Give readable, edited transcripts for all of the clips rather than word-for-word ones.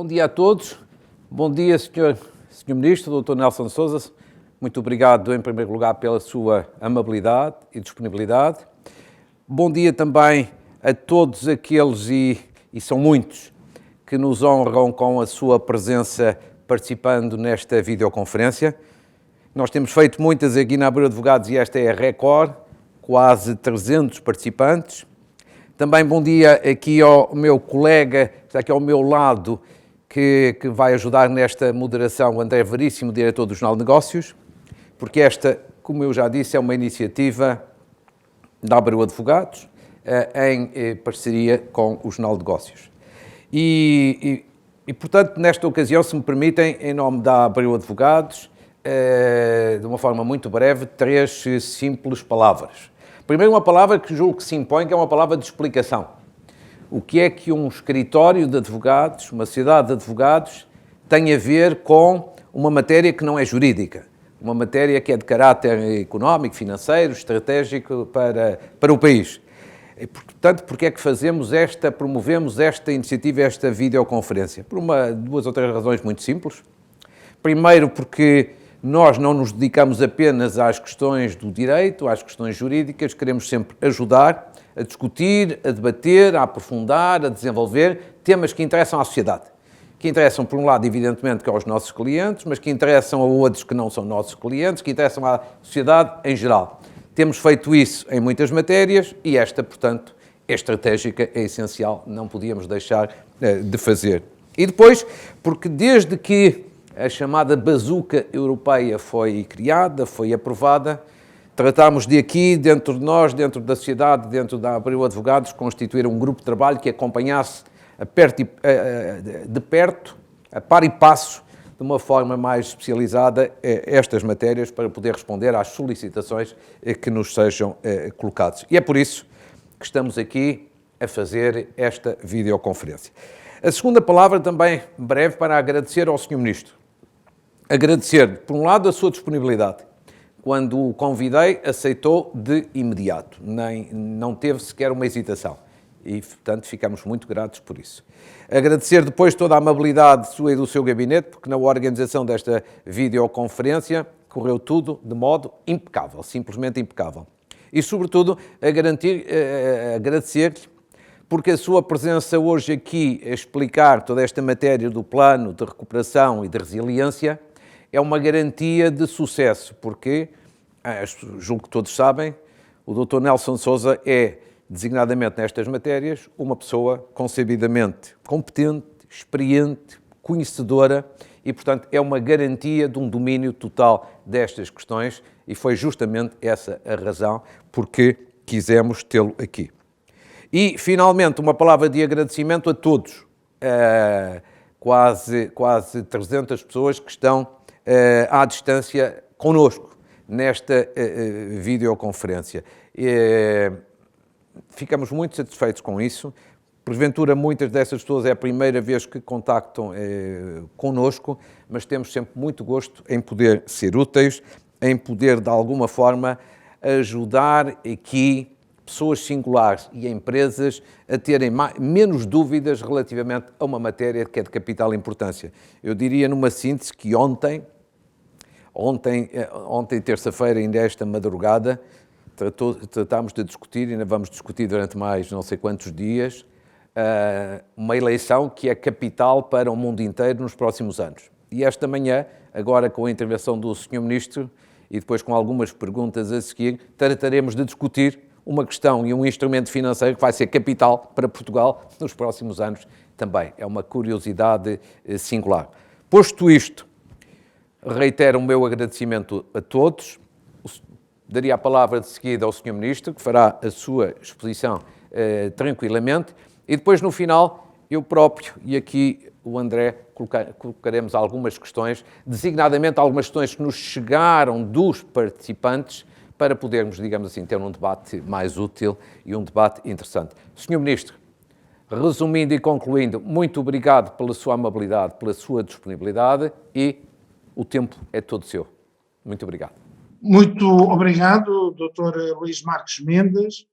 Bom dia a todos. Bom dia, Sr. Ministro, Dr. Nelson Sousa. Muito obrigado, em primeiro lugar, pela sua amabilidade e disponibilidade. Bom dia também a todos aqueles, e são muitos, que nos honram com a sua presença participando nesta videoconferência. Nós temos feito muitas aqui na Abreu Advogados e esta é a recorde, quase 300 participantes. Também bom dia aqui ao meu colega, que está aqui ao meu lado, que vai ajudar nesta moderação, o André Veríssimo, diretor do Jornal de Negócios, porque esta, como eu já disse, é uma iniciativa da Abreu Advogados, em parceria com o Jornal de Negócios. E, portanto, nesta ocasião, se me permitem, em nome da Abreu Advogados, de uma forma muito breve, 3 simples palavras. Primeiro, uma palavra que julgo que se impõe, que é uma palavra de explicação. O que é que um escritório de advogados, uma sociedade de advogados, tem a ver com uma matéria que não é jurídica, uma matéria que é de caráter económico, financeiro, estratégico para o país. E, portanto, porque é que promovemos esta iniciativa, esta videoconferência? Por 2 ou 3 razões muito simples. Primeiro, porque nós não nos dedicamos apenas às questões do direito, às questões jurídicas, queremos sempre ajudar a discutir, a debater, a aprofundar, a desenvolver temas que interessam à sociedade. Que interessam, por um lado, evidentemente, que aos nossos clientes, mas que interessam a outros que não são nossos clientes, que interessam à sociedade em geral. Temos feito isso em muitas matérias e esta, portanto, é estratégica, é essencial, não podíamos deixar de fazer. E depois, porque desde que a chamada bazuca europeia foi criada, foi aprovada, tratámos de aqui, dentro de nós, dentro da sociedade, dentro da Abreu Advogados, constituir um grupo de trabalho que acompanhasse de perto, a par e passo, de uma forma mais especializada, estas matérias para poder responder às solicitações que nos sejam colocadas. E é por isso que estamos aqui a fazer esta videoconferência. A segunda palavra também breve para agradecer ao Sr. Ministro. Agradecer, por um lado, a sua disponibilidade. Quando o convidei, aceitou de imediato, não teve sequer uma hesitação. E, portanto, ficamos muito gratos por isso. Agradecer depois toda a amabilidade sua e do seu gabinete, porque na organização desta videoconferência correu tudo de modo impecável, simplesmente impecável. E, sobretudo, agradecer-lhe porque a sua presença hoje aqui a explicar toda esta matéria do plano de recuperação e de resiliência é uma garantia de sucesso, porque, julgo que todos sabem, o Dr. Nelson Sousa é, designadamente nestas matérias, uma pessoa concebidamente competente, experiente, conhecedora e, portanto, é uma garantia de um domínio total destas questões e foi justamente essa a razão porque quisemos tê-lo aqui. E, finalmente, uma palavra de agradecimento a todos, quase 300 pessoas que estão à distância connosco nesta videoconferência. Ficamos muito satisfeitos com isso. Porventura, muitas dessas pessoas é a primeira vez que contactam connosco, mas temos sempre muito gosto em poder ser úteis, em poder, de alguma forma, ajudar aqui pessoas singulares e empresas a terem menos dúvidas relativamente a uma matéria que é de capital importância. Eu diria numa síntese que ontem, terça-feira, ainda esta madrugada, tratámos de discutir, e ainda vamos discutir durante mais não sei quantos dias, uma eleição que é capital para o mundo inteiro nos próximos anos. E esta manhã, agora com a intervenção do Sr. Ministro e depois com algumas perguntas a seguir, trataremos de discutir uma questão e um instrumento financeiro que vai ser capital para Portugal nos próximos anos também. É uma curiosidade singular. Posto isto, reitero o meu agradecimento a todos. Daria a palavra de seguida ao Sr. Ministro, que fará a sua exposição tranquilamente. E depois, no final, eu próprio e aqui o André colocaremos algumas questões, designadamente algumas questões que nos chegaram dos participantes, para podermos, digamos assim, ter um debate mais útil e um debate interessante. Sr. Ministro, resumindo e concluindo, muito obrigado pela sua amabilidade, pela sua disponibilidade e o tempo é todo seu. Muito obrigado. Muito obrigado, Dr. Luís Marques Mendes.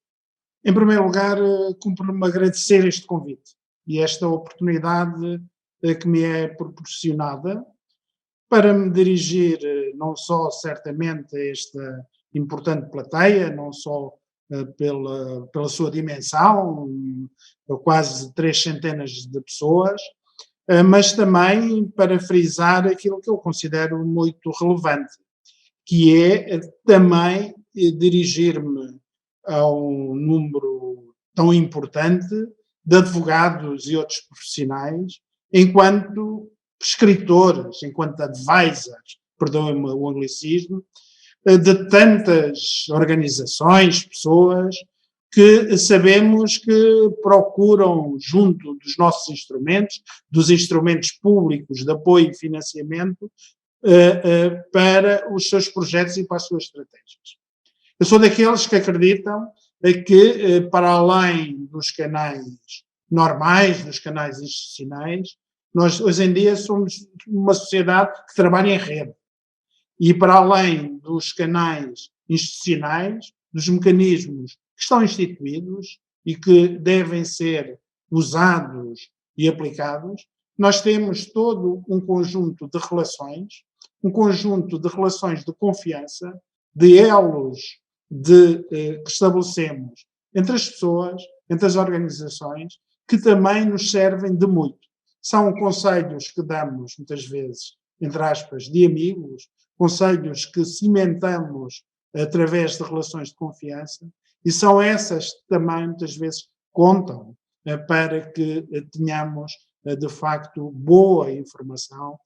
Em primeiro lugar, cumpre-me agradecer este convite e esta oportunidade que me é proporcionada para me dirigir não só certamente a esta importante plateia, não só pela sua dimensão, quase 300 de pessoas, mas também para frisar aquilo que eu considero muito relevante, que é também dirigir-me a um número tão importante de advogados e outros profissionais, enquanto escritores, enquanto advisors, perdoem-me o anglicismo, de tantas organizações, pessoas, que sabemos que procuram, junto dos nossos instrumentos, dos instrumentos públicos de apoio e financiamento, para os seus projetos e para as suas estratégias. Eu sou daqueles que acreditam que, para além dos canais normais, dos canais institucionais, nós hoje em dia somos uma sociedade que trabalha em rede. E para além dos canais institucionais, dos mecanismos que estão instituídos e que devem ser usados e aplicados, nós temos todo um conjunto de relações de confiança, de elos que estabelecemos entre as pessoas, entre as organizações, que também nos servem de muito. São conselhos que damos, muitas vezes, entre aspas, de amigos, conselhos que cimentamos através de relações de confiança, e são essas que também, muitas vezes, contam para que tenhamos, de facto, boa informação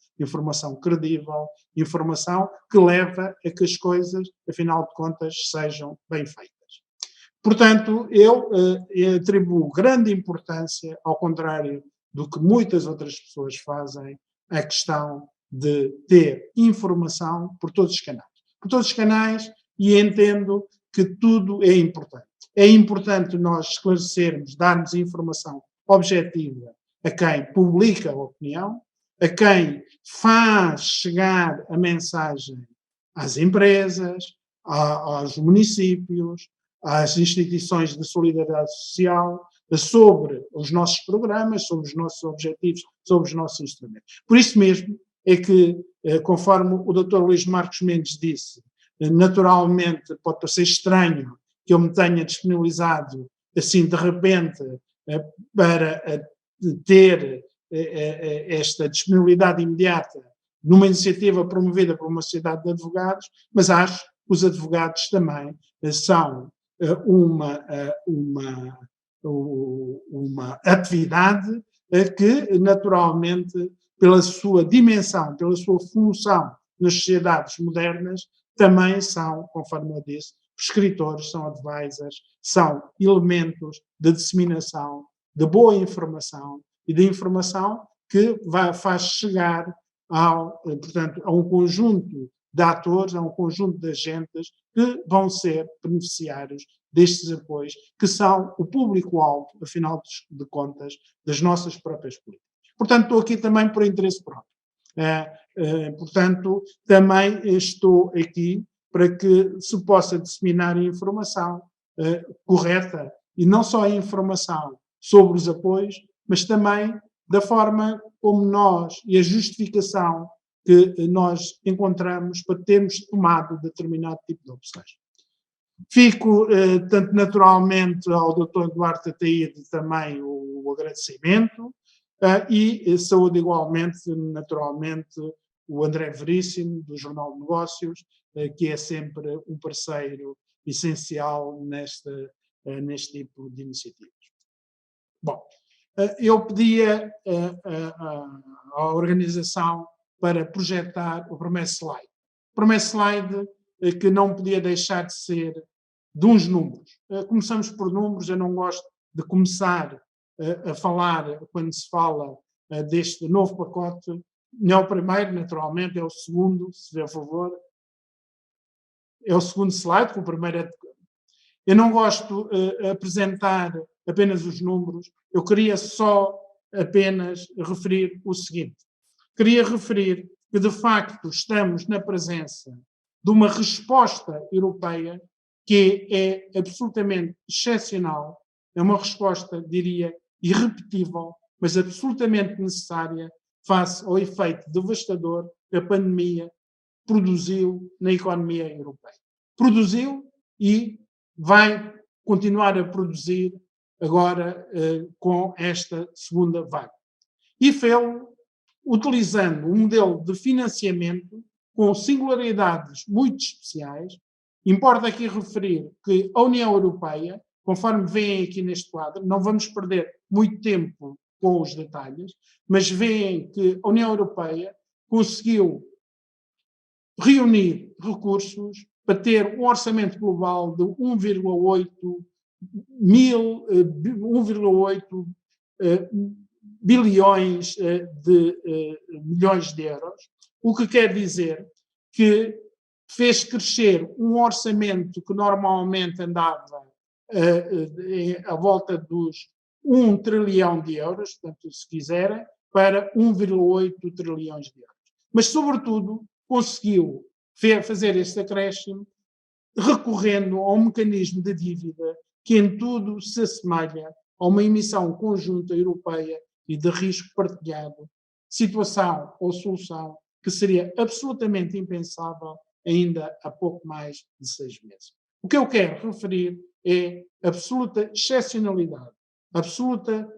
credível, informação que leva a que as coisas, afinal de contas, sejam bem feitas. Portanto, eu atribuo grande importância, ao contrário do que muitas outras pessoas fazem, à questão de ter informação por todos os canais. Por todos os canais, e entendo que tudo é importante. É importante nós esclarecermos, darmos informação objetiva a quem publica a opinião, a quem faz chegar a mensagem às empresas, aos municípios, às instituições de solidariedade social, sobre os nossos programas, sobre os nossos objetivos, sobre os nossos instrumentos. Por isso mesmo é que, conforme o Dr. Luís Marcos Mendes disse, naturalmente pode parecer estranho que eu me tenha disponibilizado assim de repente para ter esta disponibilidade imediata numa iniciativa promovida por uma sociedade de advogados, mas acho que os advogados também são uma atividade que, naturalmente, pela sua dimensão, pela sua função nas sociedades modernas, também são, conforme eu disse, escritores, são advisors, são elementos de disseminação de boa informação e de informação que faz chegar portanto, a um conjunto de atores, a um conjunto de agentes que vão ser beneficiários destes apoios, que são o público-alvo, afinal de contas, das nossas próprias políticas. Portanto, estou aqui também por interesse próprio. Portanto, também estou aqui para que se possa disseminar a informação correta, e não só a informação sobre os apoios, mas também da forma como nós, e a justificação que nós encontramos para termos tomado determinado tipo de opções. Fico, tanto naturalmente, ao Dr. Duarte Ataíde também o agradecimento, e saúde igualmente, naturalmente, o André Veríssimo, do Jornal de Negócios, que é sempre um parceiro essencial neste tipo de iniciativas. Bom, eu pedia à organização para projetar o primeiro slide. O primeiro slide que não podia deixar de ser de uns números. Começamos por números, eu não gosto de começar a falar, quando se fala deste novo pacote, não é o primeiro, naturalmente, é o segundo, se der favor. É o segundo slide, que o primeiro é... Eu não gosto de apresentar apenas os números, eu queria só apenas referir o seguinte. Queria referir que, de facto, estamos na presença de uma resposta europeia que é absolutamente excepcional, é uma resposta, diria, irrepetível, mas absolutamente necessária face ao efeito devastador que a pandemia produziu na economia europeia. Produziu e vai continuar a produzir agora com esta segunda vaga. E fez-o utilizando um modelo de financiamento com singularidades muito especiais. Importa aqui referir que a União Europeia, conforme veem aqui neste quadro, não vamos perder muito tempo com os detalhes, mas veem que a União Europeia conseguiu reunir recursos para ter um orçamento global de 1,8 bilhões de milhões de euros, o que quer dizer que fez crescer um orçamento que normalmente andava à volta dos 1 trilhão de euros, portanto, se quiserem, para 1,8 trilhões de euros. Mas, sobretudo, conseguiu fazer este acréscimo recorrendo a um mecanismo de dívida que em tudo se assemelha a uma emissão conjunta europeia e de risco partilhado, situação ou solução que seria absolutamente impensável ainda há pouco mais de 6 meses. O que eu quero referir é absoluta excepcionalidade, absoluta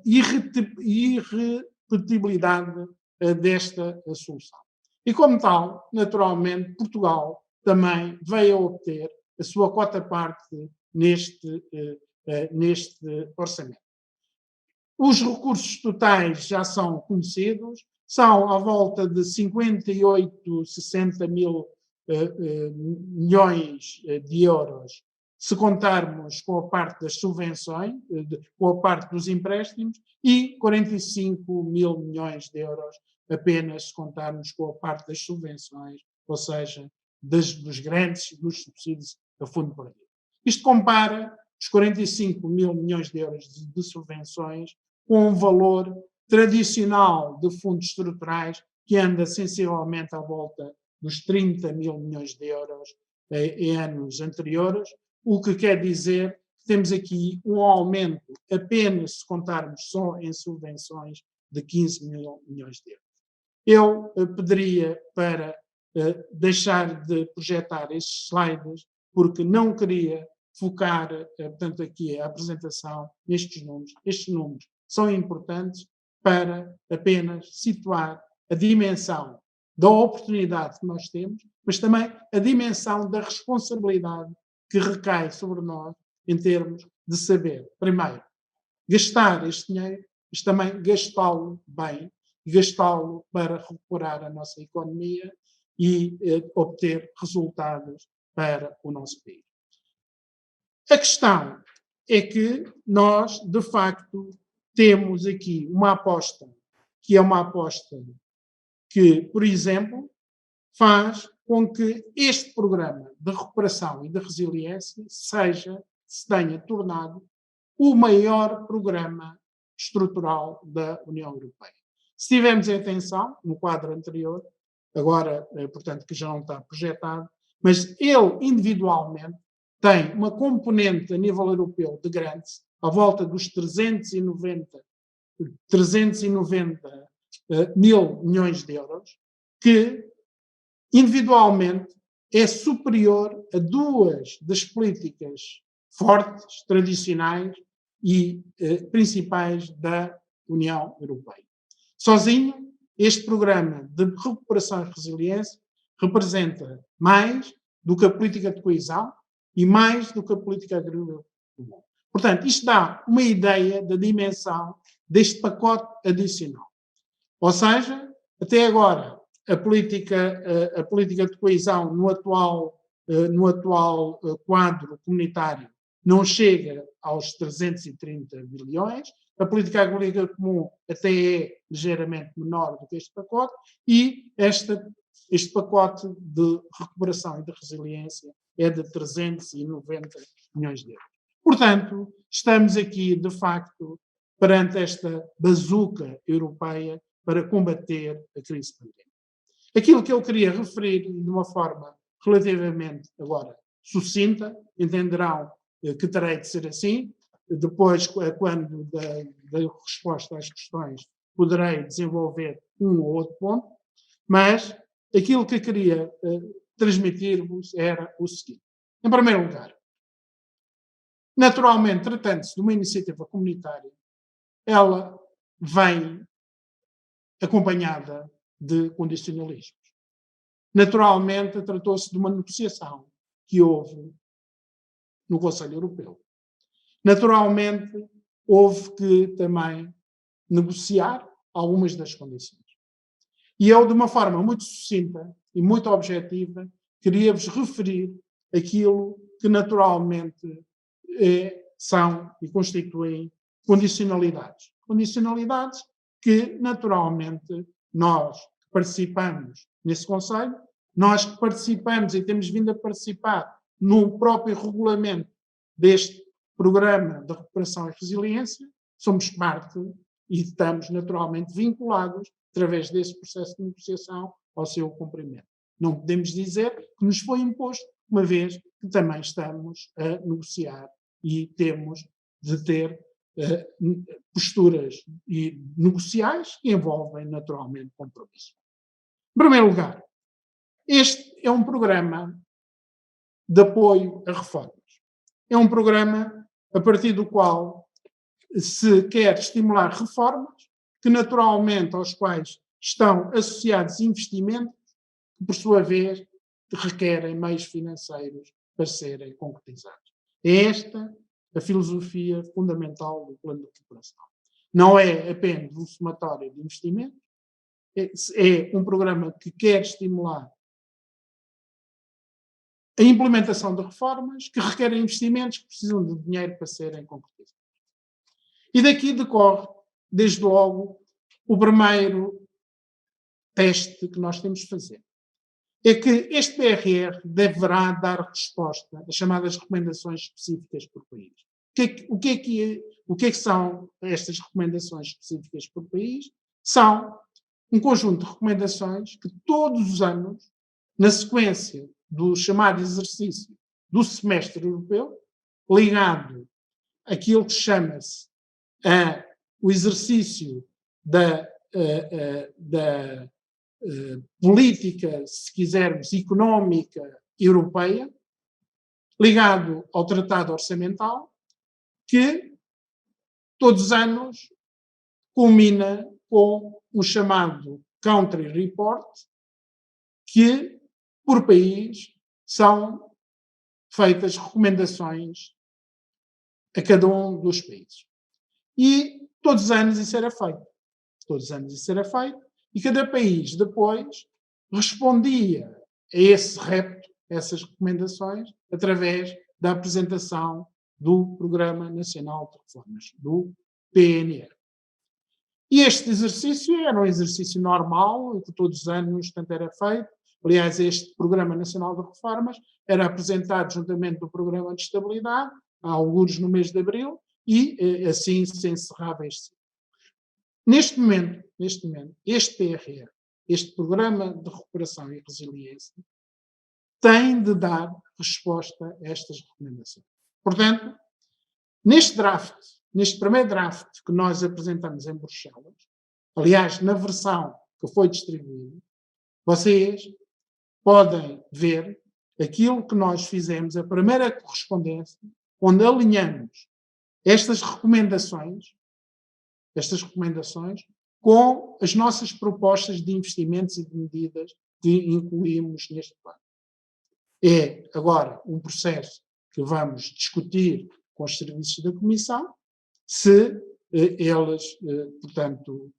irrepetibilidade desta solução. E como tal, naturalmente, Portugal também veio a obter a sua cota-parte neste orçamento. Os recursos totais já são conhecidos, são à volta de 58, 60 mil milhões de euros, se contarmos com a parte das subvenções, com a parte dos empréstimos, e 45 mil milhões de euros apenas se contarmos com a parte das subvenções, ou seja, dos grandes subsídios a fundo perdido. Isto compara os 45 mil milhões de euros de subvenções com um valor tradicional de fundos estruturais que anda sensivelmente à volta dos 30 mil milhões de euros em anos anteriores, o que quer dizer que temos aqui um aumento, apenas se contarmos só em subvenções, de 15 mil milhões de euros. Eu pediria para deixar de projetar estes slides, porque não queria focar, portanto, aqui a apresentação nestes números. Estes números são importantes para apenas situar a dimensão da oportunidade que nós temos, mas também a dimensão da responsabilidade que recai sobre nós em termos de saber, primeiro, gastar este dinheiro, mas também gastá-lo bem, gastá-lo para recuperar a nossa economia e obter resultados para o nosso país. A questão é que nós, de facto, temos aqui uma aposta, que é uma aposta que, por exemplo, faz com que este programa de recuperação e de resiliência se tenha tornado o maior programa estrutural da União Europeia. Se tivermos atenção, no quadro anterior, agora, portanto, que já não está projetado, mas ele, individualmente, tem uma componente a nível europeu de grandes, à volta dos 390 mil milhões de euros, que, individualmente, é superior a duas das políticas fortes, tradicionais e principais da União Europeia. Sozinho, este programa de recuperação e resiliência representa mais do que a política de coesão e mais do que a política agrícola comum. Portanto, isto dá uma ideia da dimensão deste pacote adicional. Ou seja, até agora, a política de coesão no atual quadro comunitário não chega aos 330 bilhões, a política agrícola comum até é ligeiramente menor do que este pacote, e este pacote de recuperação e de resiliência é de 390 milhões de euros. Portanto, estamos aqui, de facto, perante esta bazuca europeia para combater a crise pandémica. Aquilo que eu queria referir de uma forma relativamente agora sucinta, entenderão que terei de ser assim, depois, quando da resposta às questões, poderei desenvolver um ou outro ponto, mas aquilo que eu queria transmitir-vos era o seguinte. Em primeiro lugar, naturalmente, tratando-se de uma iniciativa comunitária, ela vem acompanhada de condicionalismos. Naturalmente, tratou-se de uma negociação que houve no Conselho Europeu. Naturalmente, houve que também negociar algumas das condições. E eu, de uma forma muito sucinta e muito objetiva, queria-vos referir aquilo que naturalmente são e constituem condicionalidades. Condicionalidades que, naturalmente, nós que participamos nesse Conselho, nós que participamos e temos vindo a participar no próprio regulamento deste Programa de Recuperação e Resiliência, somos parte e estamos naturalmente vinculados, através desse processo de negociação, ao seu cumprimento. Não podemos dizer que nos foi imposto, uma vez que também estamos a negociar e temos de ter posturas negociais que envolvem naturalmente compromisso. Em primeiro lugar, este é um programa de apoio a reformas. É um programa a partir do qual se quer estimular reformas que naturalmente aos quais estão associados investimentos que, por sua vez, requerem meios financeiros para serem concretizados. É esta a filosofia fundamental do plano de recuperação. Não é apenas um somatório de investimentos, é um programa que quer estimular a implementação de reformas que requerem investimentos que precisam de dinheiro para serem concretizados. E daqui decorre, desde logo, o primeiro teste que nós temos de fazer. É que este PRR deverá dar resposta às chamadas recomendações específicas por país. O que é que são estas recomendações específicas por país? São um conjunto de recomendações que todos os anos, na sequência do chamado exercício do semestre europeu, ligado àquilo que chama-se o exercício da política, se quisermos, económica europeia, ligado ao Tratado Orçamental, que todos os anos culmina com o chamado Country Report, que, por país, são feitas recomendações a cada um dos países. E todos os anos isso era feito. Todos os anos isso era feito. E cada país depois respondia a esse repto, a essas recomendações, através da apresentação do Programa Nacional de Reformas, do PNR. E este exercício era um exercício normal, que todos os anos tanto era feito. Aliás, este Programa Nacional de Reformas era apresentado juntamente do Programa de Estabilidade, há alguns no mês de abril, e assim se encerrava este ciclo. Neste momento, este PRR, este Programa de Recuperação e Resiliência, tem de dar resposta a estas recomendações. Portanto, neste primeiro draft que nós apresentamos em Bruxelas, aliás, na versão que foi distribuída, vocês podem ver aquilo que nós fizemos, a primeira correspondência, onde alinhamos estas recomendações com as nossas propostas de investimentos e de medidas que incluímos neste plano. É agora um processo que vamos discutir com os serviços da Comissão, se eles, portanto,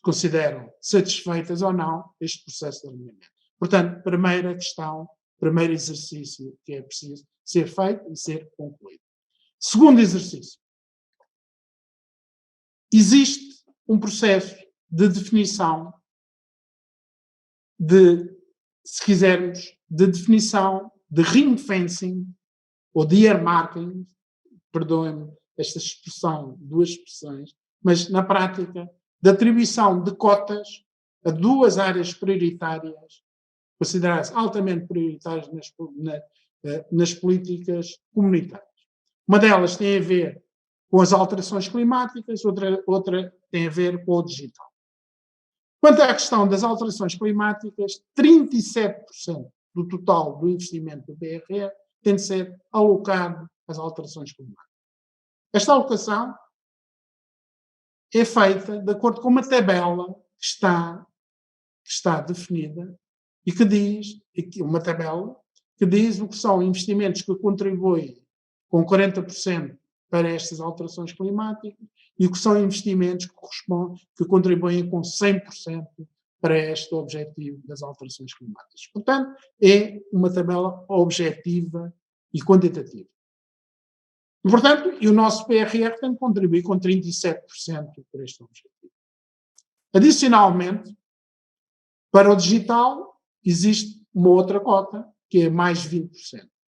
consideram satisfeitas ou não este processo de alinhamento. Portanto, primeira questão, primeiro exercício que é preciso ser feito e ser concluído. Segundo exercício. Existe um processo de definição se quisermos, de definição de ring fencing ou de earmarking, perdoem-me esta expressão, duas expressões, mas na prática, de atribuição de cotas a duas áreas prioritárias, consideradas altamente prioritárias nas políticas comunitárias. Uma delas tem a ver com as alterações climáticas, outra tem a ver com o digital. Quanto à questão das alterações climáticas, 37% do total do investimento do PRR tem de ser alocado às alterações climáticas. Esta alocação é feita de acordo com uma tabela que está definida e que diz, uma tabela, que diz o que são investimentos que contribuem com 40% para estas alterações climáticas e o que são investimentos que contribuem com 100% para este objetivo das alterações climáticas. Portanto, é uma tabela objetiva e quantitativa. E, portanto, o nosso PRR tem de contribuir com 37% para este objetivo. Adicionalmente, para o digital, existe uma outra cota, que é mais 20%.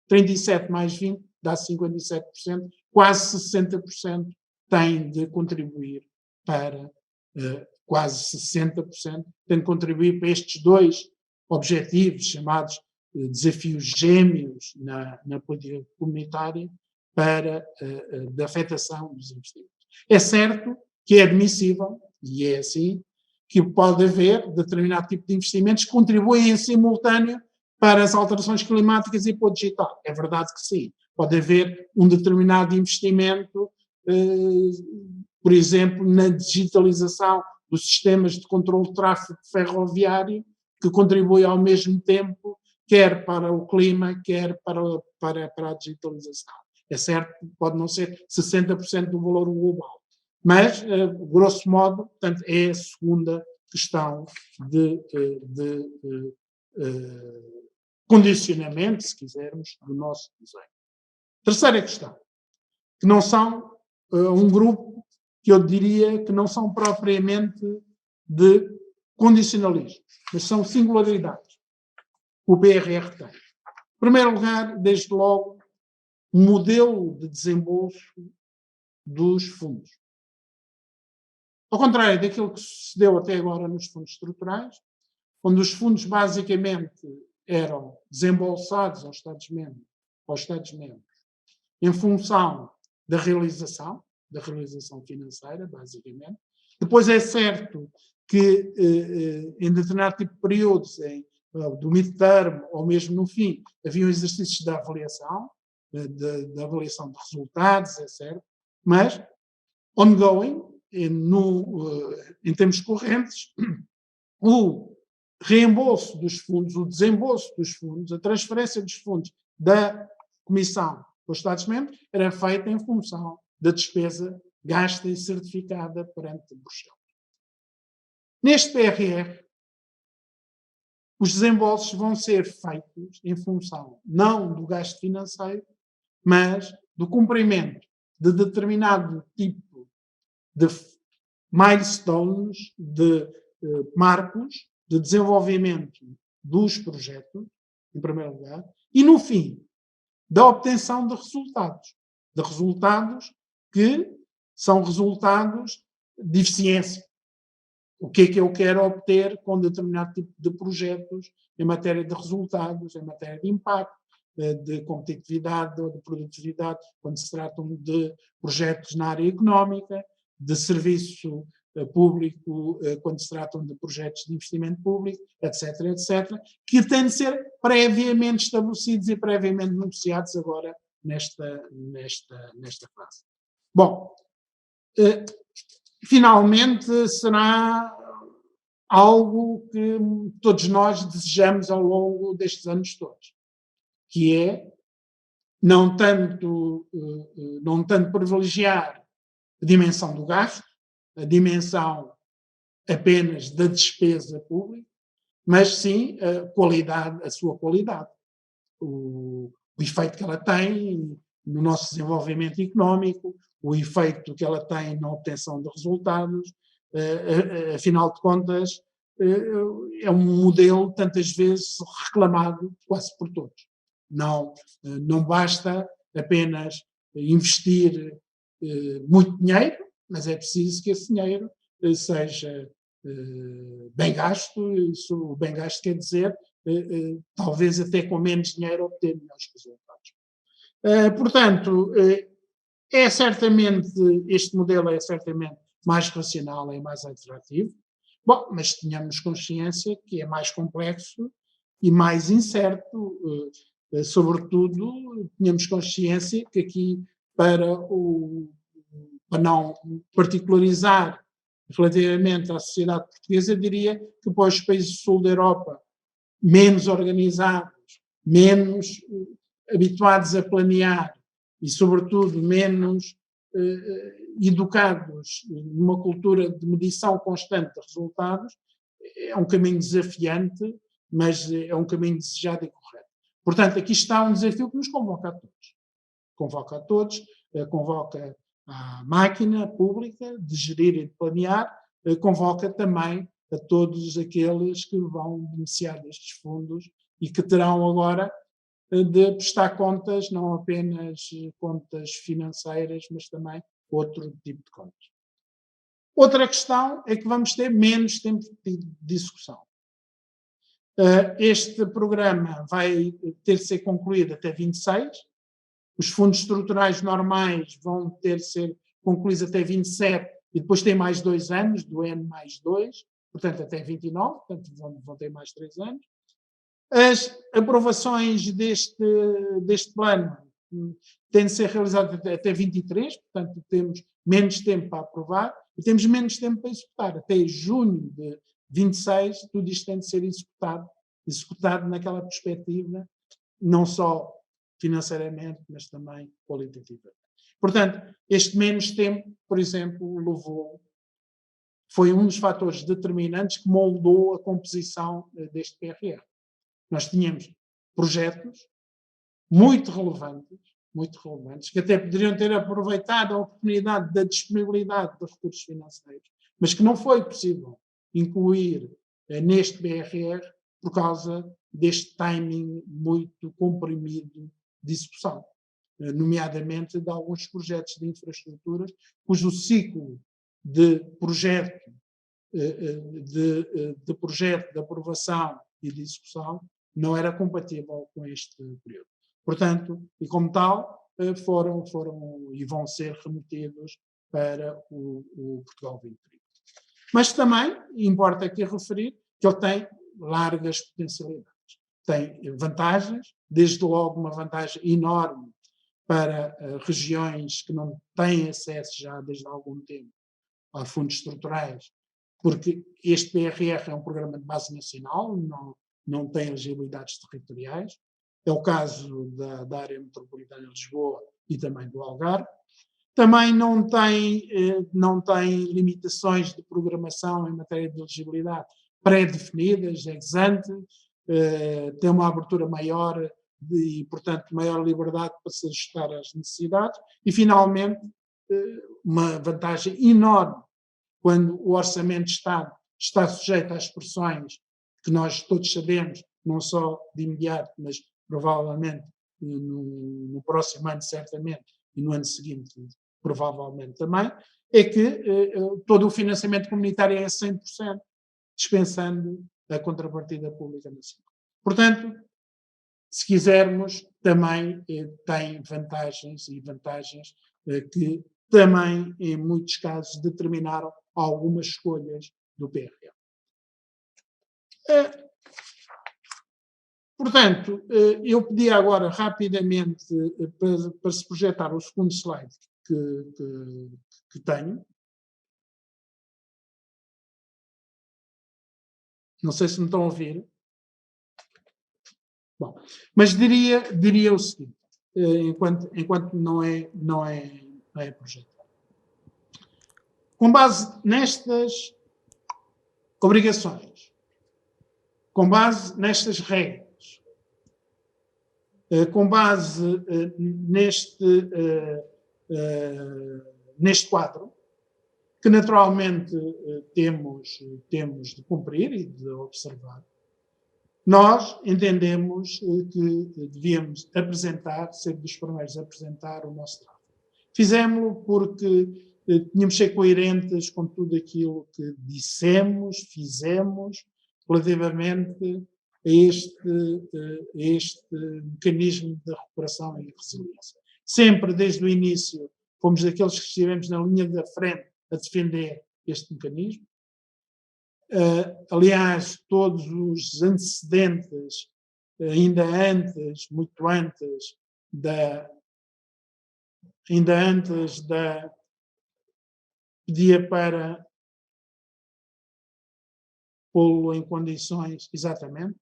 37 mais 20 dá 57%, quase 60% tem de contribuir para, quase 60% tem de contribuir para estes dois objetivos, chamados desafios gêmeos na política comunitária, para da afetação dos investimentos. É certo que é admissível, e é assim, que pode haver determinado tipo de investimentos que contribuem em simultâneo para as alterações climáticas e para o digital. É verdade que sim. Pode haver um determinado investimento, por exemplo, na digitalização dos sistemas de controle de tráfego ferroviário, que contribui ao mesmo tempo, quer para o clima, quer para a digitalização. É certo que pode não ser 60% do valor global, mas, grosso modo, portanto, é a segunda questão de condicionamento, se quisermos, do nosso desenho. Terceira questão, que não são um grupo que eu diria que não são propriamente de condicionalismo, mas são singularidades que o PRR tem. Em primeiro lugar, desde logo, um modelo de desembolso dos fundos. Ao contrário daquilo que sucedeu até agora nos fundos estruturais, onde os fundos basicamente eram desembolsados aos Estados-membros, em função da realização financeira, basicamente. Depois é certo que em determinado tipo de períodos, do midterm ou mesmo no fim, haviam exercícios de avaliação, de avaliação de resultados, é certo, mas ongoing, em termos correntes, o reembolso dos fundos, o desembolso dos fundos, a transferência dos fundos da Comissão para os Estados-membros era feita em função da despesa gasta e certificada perante Bruxelas. Neste PRR, os desembolsos vão ser feitos em função não do gasto financeiro, mas do cumprimento de determinado tipo de milestones, de marcos de desenvolvimento dos projetos, em primeiro lugar, e no fim, da obtenção de resultados que são resultados de eficiência. O que é que eu quero obter com determinado tipo de projetos em matéria de resultados, em matéria de impacto, de competitividade ou de produtividade, quando se tratam de projetos na área económica, de serviço público, quando se tratam de projetos de investimento público, etc., que têm de ser previamente estabelecidos e previamente negociados agora nesta fase. Bom, finalmente será algo que todos nós desejamos ao longo destes anos todos, que é não tanto privilegiar a dimensão do gasto, a dimensão apenas da despesa pública, mas sim a sua qualidade, o efeito que ela tem no nosso desenvolvimento económico, o efeito que ela tem na obtenção de resultados, afinal de contas, é um modelo tantas vezes reclamado quase por todos. Não basta apenas investir muito dinheiro, mas é preciso que esse dinheiro seja bem gasto. Isso, bem gasto quer dizer, talvez até com menos dinheiro obter melhores resultados. Portanto, Este modelo é certamente mais racional, é mais atrativo. Bom, mas tenhamos consciência que é mais complexo e mais incerto, sobretudo, tenhamos consciência que aqui, para, para não particularizar relativamente à sociedade portuguesa, eu diria que para os países do sul da Europa, menos organizados, menos habituados a planear e, sobretudo, menos educados numa cultura de medição constante de resultados, é um caminho desafiante, mas é um caminho desejado e correto. Portanto, aqui está um desafio que nos convoca a todos. Convoca a todos, convoca a máquina pública de gerir e de planear, convoca também a todos aqueles que vão beneficiar destes fundos e que terão agora de prestar contas, não apenas contas financeiras, mas também outro tipo de contas. Outra questão é que vamos ter menos tempo de discussão. Este programa vai ter de ser concluído até 26, os fundos estruturais normais vão ter de ser concluídos até 27 e depois tem mais 2 anos, do N mais 2, portanto até 29, portanto vão ter mais 3 anos. As aprovações deste plano têm de ser realizadas até 23, portanto temos menos tempo para aprovar e temos menos tempo para executar. Até junho de 26, tudo isto tem de ser executado naquela perspectiva, não só financeiramente, mas também qualitativamente. Portanto, este menos tempo, por exemplo, foi um dos fatores determinantes que moldou a composição deste PRR. Nós tínhamos projetos muito relevantes, que até poderiam ter aproveitado a oportunidade da disponibilidade de recursos financeiros, mas que não foi possível incluir neste PRR por causa deste timing muito comprimido de execução, nomeadamente de alguns projetos de infraestruturas, cujo ciclo de projeto, de aprovação e de execução não era compatível com este período. Portanto, e como tal, foram e vão ser remetidos para o Portugal 2030. Mas também importa aqui referir que ele tem largas potencialidades. Tem vantagens, desde logo uma vantagem enorme para regiões que não têm acesso já desde algum tempo a fundos estruturais, porque este PRR é um programa de base nacional, não tem elegibilidades territoriais. É o caso da área metropolitana de Lisboa e também do Algarve. Também não tem limitações de programação em matéria de elegibilidade pré-definidas, ex ante, tem uma abertura maior e, portanto, maior liberdade para se ajustar às necessidades. E, finalmente, uma vantagem enorme quando o Orçamento de Estado está sujeito às pressões que nós todos sabemos, não só de imediato, mas provavelmente no próximo ano, certamente, e no ano seguinte, provavelmente também, é que todo o financiamento comunitário é a 100%, dispensando a contrapartida pública nacional. Portanto, se quisermos, também tem vantagens que também, em muitos casos, determinaram algumas escolhas do PRR. Portanto, eu pedi agora rapidamente para se projetar o segundo slide que tenho. Não sei se me estão a ouvir. Bom, mas diria o seguinte, enquanto não é projetado. Com base nestas obrigações, com base nestas regras, com base neste quadro, que naturalmente temos de cumprir e de observar, nós entendemos que devíamos ser dos primeiros a apresentar o nosso trabalho. Fizemos-lo porque tínhamos de ser coerentes com tudo aquilo que fizemos relativamente a este mecanismo de recuperação e resiliência. Sempre, desde o início fomos daqueles que estivemos na linha da frente a defender este mecanismo. Aliás, todos os antecedentes, ainda antes, muito antes da pedia para pô-lo em condições, exatamente.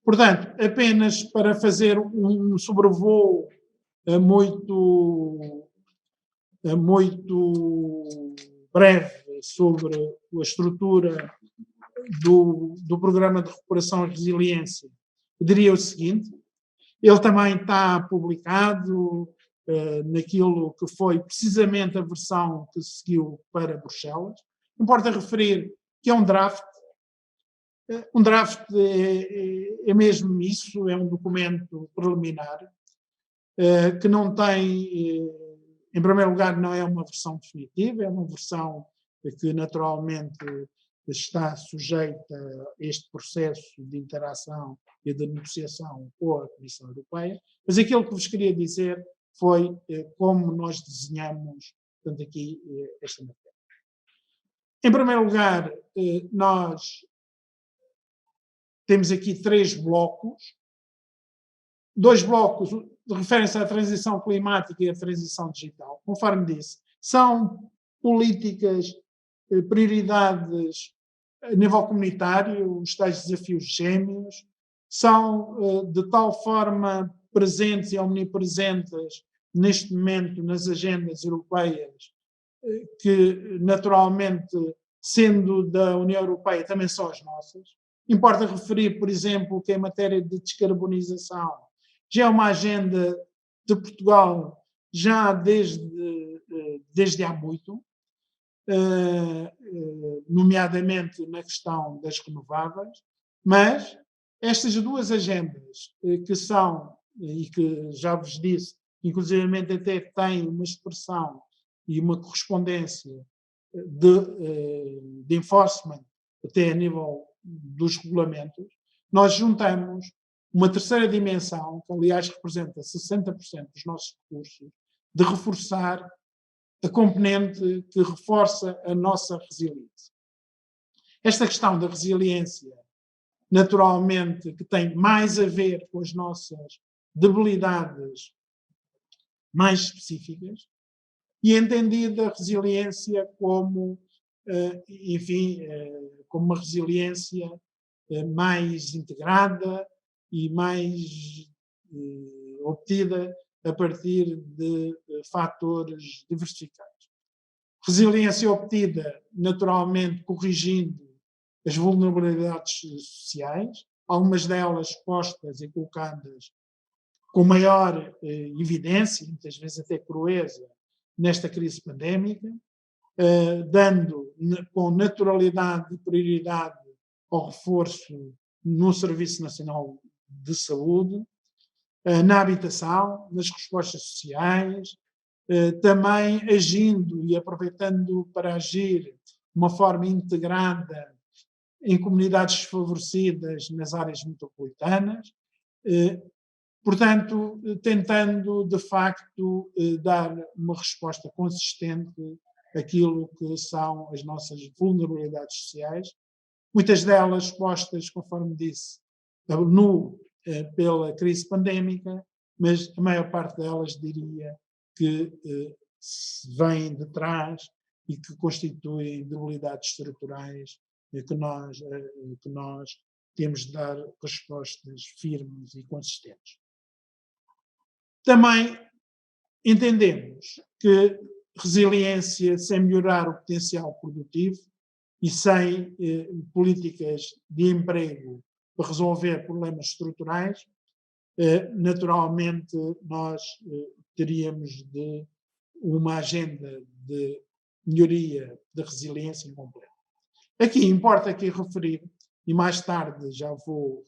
Portanto, apenas para fazer um sobrevoo muito breve sobre a estrutura do Programa de Recuperação e Resiliência, eu diria o seguinte: ele também está publicado naquilo que foi precisamente a versão que seguiu para Bruxelas. Importa referir que é um draft. Um draft é mesmo isso, é um documento preliminar, que não tem, em primeiro lugar, não é uma versão definitiva, é uma versão que naturalmente está sujeita a este processo de interação e de negociação com a Comissão Europeia, mas aquilo que vos queria dizer foi como nós desenhamos, portanto, aqui esta matéria. Em primeiro lugar, nós temos aqui 3 blocos. 2 blocos referem-se à transição climática e à transição digital. Conforme disse, são políticas, prioridades a nível comunitário, os tais desafios gêmeos, são de tal forma presentes e omnipresentes neste momento nas agendas europeias, que naturalmente, sendo da União Europeia, também são as nossas. Importa referir, por exemplo, que em matéria de descarbonização já é uma agenda de Portugal já desde há muito, nomeadamente na questão das renováveis, mas estas 2 agendas que são, e que já vos disse, inclusivamente até têm uma expressão e uma correspondência de enforcement até a nível dos regulamentos, nós juntamos uma terceira dimensão, que aliás representa 60% dos nossos recursos, de reforçar a componente que reforça a nossa resiliência. Esta questão da resiliência, naturalmente, que tem mais a ver com as nossas debilidades mais específicas, e entendida a resiliência como, como uma resiliência mais integrada e mais obtida a partir de fatores diversificados. Resiliência obtida, naturalmente, corrigindo as vulnerabilidades sociais, algumas delas postas e colocadas com maior evidência, muitas vezes até crueza, nesta crise pandémica, dando com naturalidade e prioridade ao reforço no Serviço Nacional de Saúde, na habitação, nas respostas sociais, também agindo e aproveitando para agir de uma forma integrada em comunidades desfavorecidas nas áreas metropolitanas, portanto, tentando, de facto, dar uma resposta consistente àquilo que são as nossas vulnerabilidades sociais, muitas delas postas, conforme disse, pela crise pandémica, mas a maior parte delas diria que vêm de trás e que constituem debilidades estruturais que nós temos de dar respostas firmes e consistentes. Também entendemos que resiliência sem melhorar o potencial produtivo e sem políticas de emprego para resolver problemas estruturais, naturalmente nós teríamos de uma agenda de melhoria da resiliência incompleta. Aqui importa aqui referir, e mais tarde já vou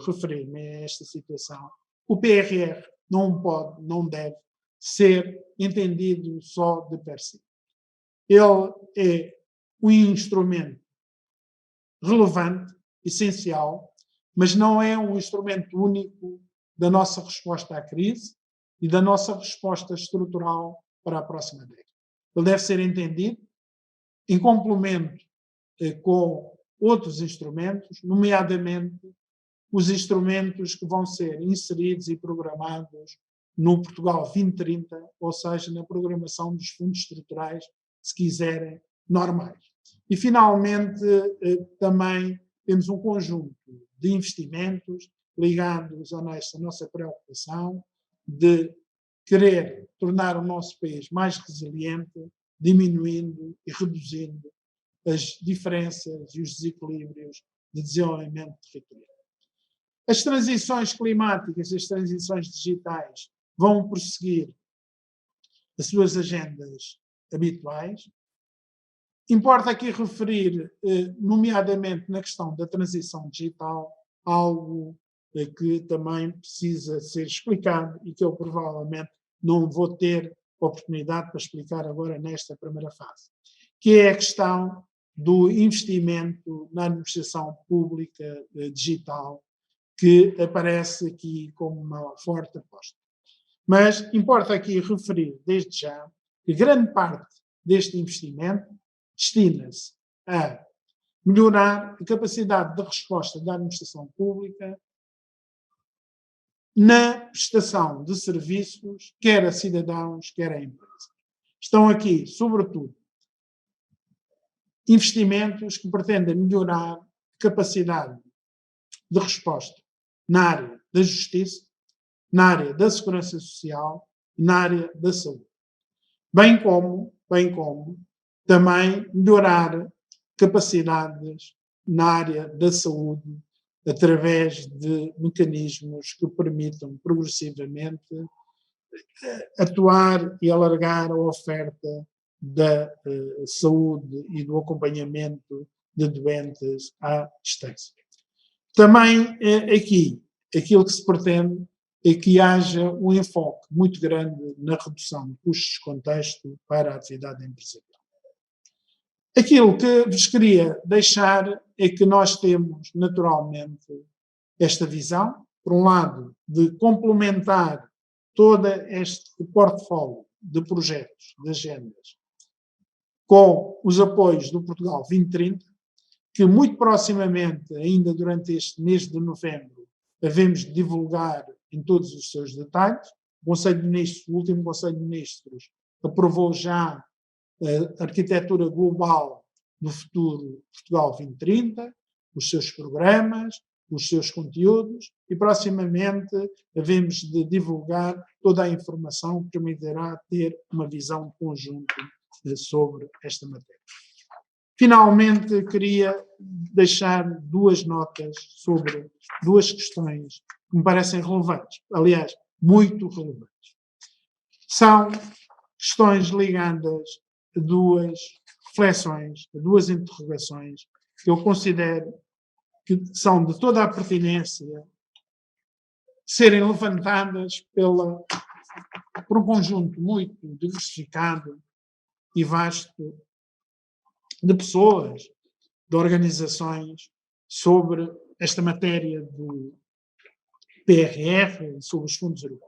referir-me a esta situação, o PRR não pode, não deve ser entendido só de per si. Ele é um instrumento relevante, essencial, mas não é um instrumento único da nossa resposta à crise e da nossa resposta estrutural para a próxima década. Ele deve ser entendido em complemento com outros instrumentos, nomeadamente os instrumentos que vão ser inseridos e programados no Portugal 2030, ou seja, na programação dos fundos estruturais, se quiserem, normais. E, finalmente, também temos um conjunto de investimentos ligados à nossa preocupação de querer tornar o nosso país mais resiliente, diminuindo e reduzindo as diferenças e os desequilíbrios de desenvolvimento territorial. As transições climáticas e as transições digitais vão prosseguir as suas agendas habituais. Importa aqui referir, nomeadamente na questão da transição digital, algo que também precisa ser explicado e que eu provavelmente não vou ter oportunidade para explicar agora nesta primeira fase, que é a questão do investimento na administração pública digital, que aparece aqui como uma forte aposta. Mas importa aqui referir, desde já, que grande parte deste investimento destina-se a melhorar a capacidade de resposta da administração pública na prestação de serviços, quer a cidadãos, quer a empresas. Estão aqui, sobretudo, investimentos que pretendem melhorar a capacidade de resposta na área da justiça, na área da segurança social e na área da saúde. Bem como também melhorar capacidades na área da saúde através de mecanismos que permitam progressivamente atuar e alargar a oferta da saúde e do acompanhamento de doentes à distância. Também aqui, aquilo que se pretende é que haja um enfoque muito grande na redução de custos de contexto para a atividade empresarial. Aquilo que vos queria deixar é que nós temos, naturalmente, esta visão, por um lado, de complementar todo este portfólio de projetos, de agendas, com os apoios do Portugal 2030, que muito proximamente, ainda durante este mês de novembro, havemos de divulgar em todos os seus detalhes. O Conselho de Ministros, o último Conselho de Ministros, aprovou já a arquitetura global do futuro Portugal 2030, os seus programas, os seus conteúdos, e proximamente havemos de divulgar toda a informação que permitirá ter uma visão conjunta sobre esta matéria. Finalmente, queria deixar duas notas sobre duas questões que me parecem relevantes, aliás, muito relevantes. São questões ligadas a duas reflexões, a duas interrogações que eu considero que são de toda a pertinência serem levantadas por um conjunto muito diversificado e vasto de pessoas, de organizações, sobre esta matéria do PRR, sobre os fundos europeus.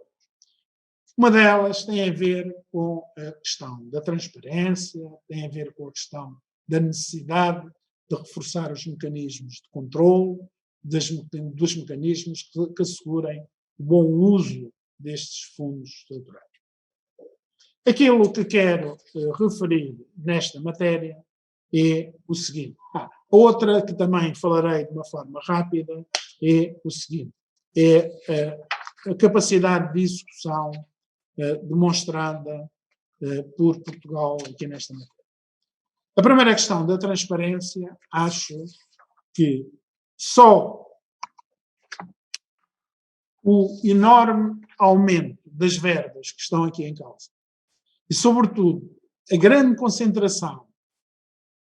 Uma delas tem a ver com a questão da transparência, tem a ver com a questão da necessidade de reforçar os mecanismos de controle, dos mecanismos que assegurem o bom uso destes fundos estruturais. Aquilo que quero referir nesta matéria é o seguinte. Outra que também falarei de uma forma rápida é o seguinte, é a capacidade de execução demonstrada por Portugal aqui nesta matéria. A primeira questão da transparência, acho que só o enorme aumento das verbas que estão aqui em causa e, sobretudo, a grande concentração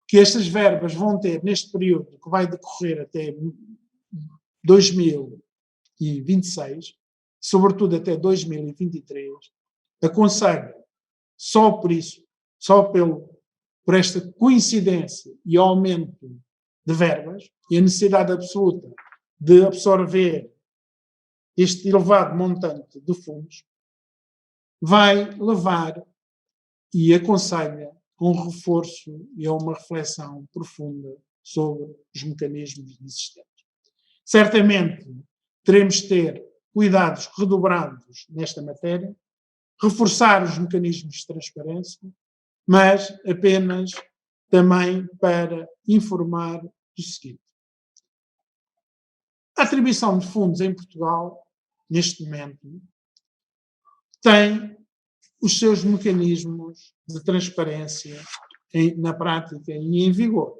que estas verbas vão ter neste período que vai decorrer até 2026, sobretudo até 2023, aconselho, só por isso, só por esta coincidência e aumento de verbas e a necessidade absoluta de absorver este elevado montante de fundos, vai levar e aconselha um reforço e a uma reflexão profunda sobre os mecanismos existentes. Certamente teremos de ter cuidados redobrados nesta matéria, reforçar os mecanismos de transparência, mas apenas também para informar o seguinte. A atribuição de fundos em Portugal, neste momento, tem os seus mecanismos de transparência na prática e em vigor.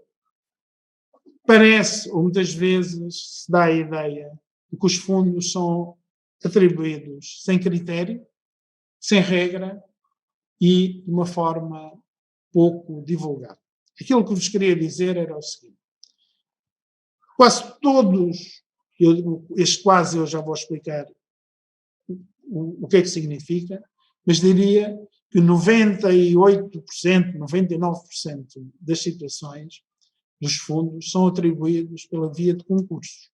Parece, ou muitas vezes se dá a ideia de que os fundos são atribuídos sem critério, sem regra e de uma forma pouco divulgada. Aquilo que vos queria dizer era o seguinte. Quase todos, este quase eu já vou explicar o que é que significa, mas diria que 98%, 99% das situações dos fundos são atribuídos pela via de concursos.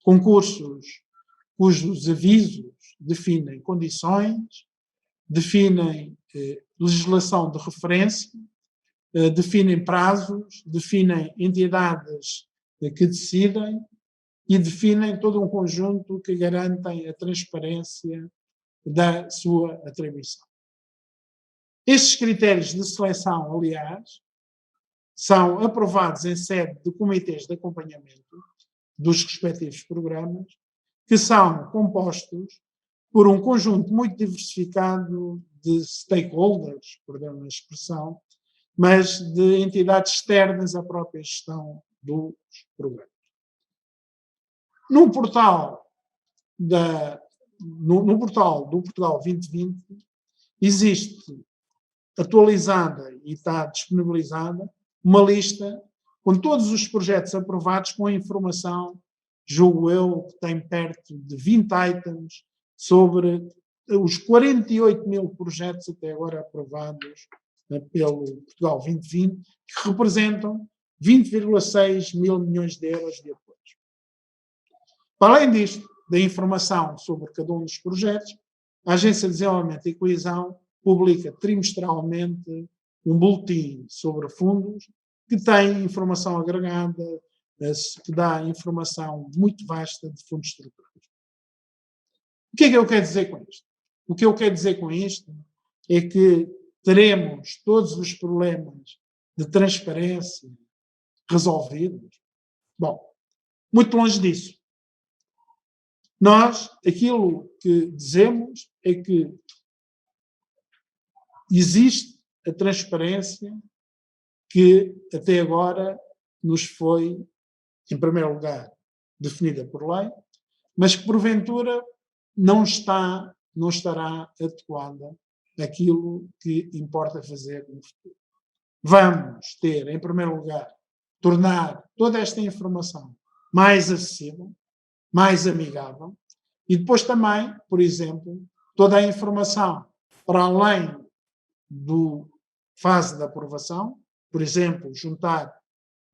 Concursos cujos avisos definem condições, definem legislação de referência, definem prazos, definem entidades que decidem e definem todo um conjunto que garantem a transparência da sua atribuição. Estes critérios de seleção, aliás, são aprovados em sede de comitês de acompanhamento dos respectivos programas, que são compostos por um conjunto muito diversificado de stakeholders, perdão a expressão, mas de entidades externas à própria gestão dos programas. No portal do Portugal 2020 existe atualizada e está disponibilizada uma lista com todos os projetos aprovados com a informação, julgo eu, que tem perto de 20 items sobre os 48 mil projetos até agora aprovados pelo Portugal 2020, que representam 20,6 mil milhões de euros de apoios. Para além disto, da informação sobre cada um dos projetos, a Agência de Desenvolvimento e Coesão publica trimestralmente um boletim sobre fundos que tem informação agregada, que dá informação muito vasta de fundos estruturais. O que é que eu quero dizer com isto? O que eu quero dizer com isto é que teremos todos os problemas de transparência resolvidos. Bom, muito longe disso. Nós, aquilo que dizemos é que existe a transparência que até agora nos foi, em primeiro lugar, definida por lei, mas que porventura não estará adequada àquilo que importa fazer no futuro. Vamos ter, em primeiro lugar, tornar toda esta informação mais acessível, mais amigável, e depois também, por exemplo, toda a informação para além do fase da aprovação, por exemplo, juntar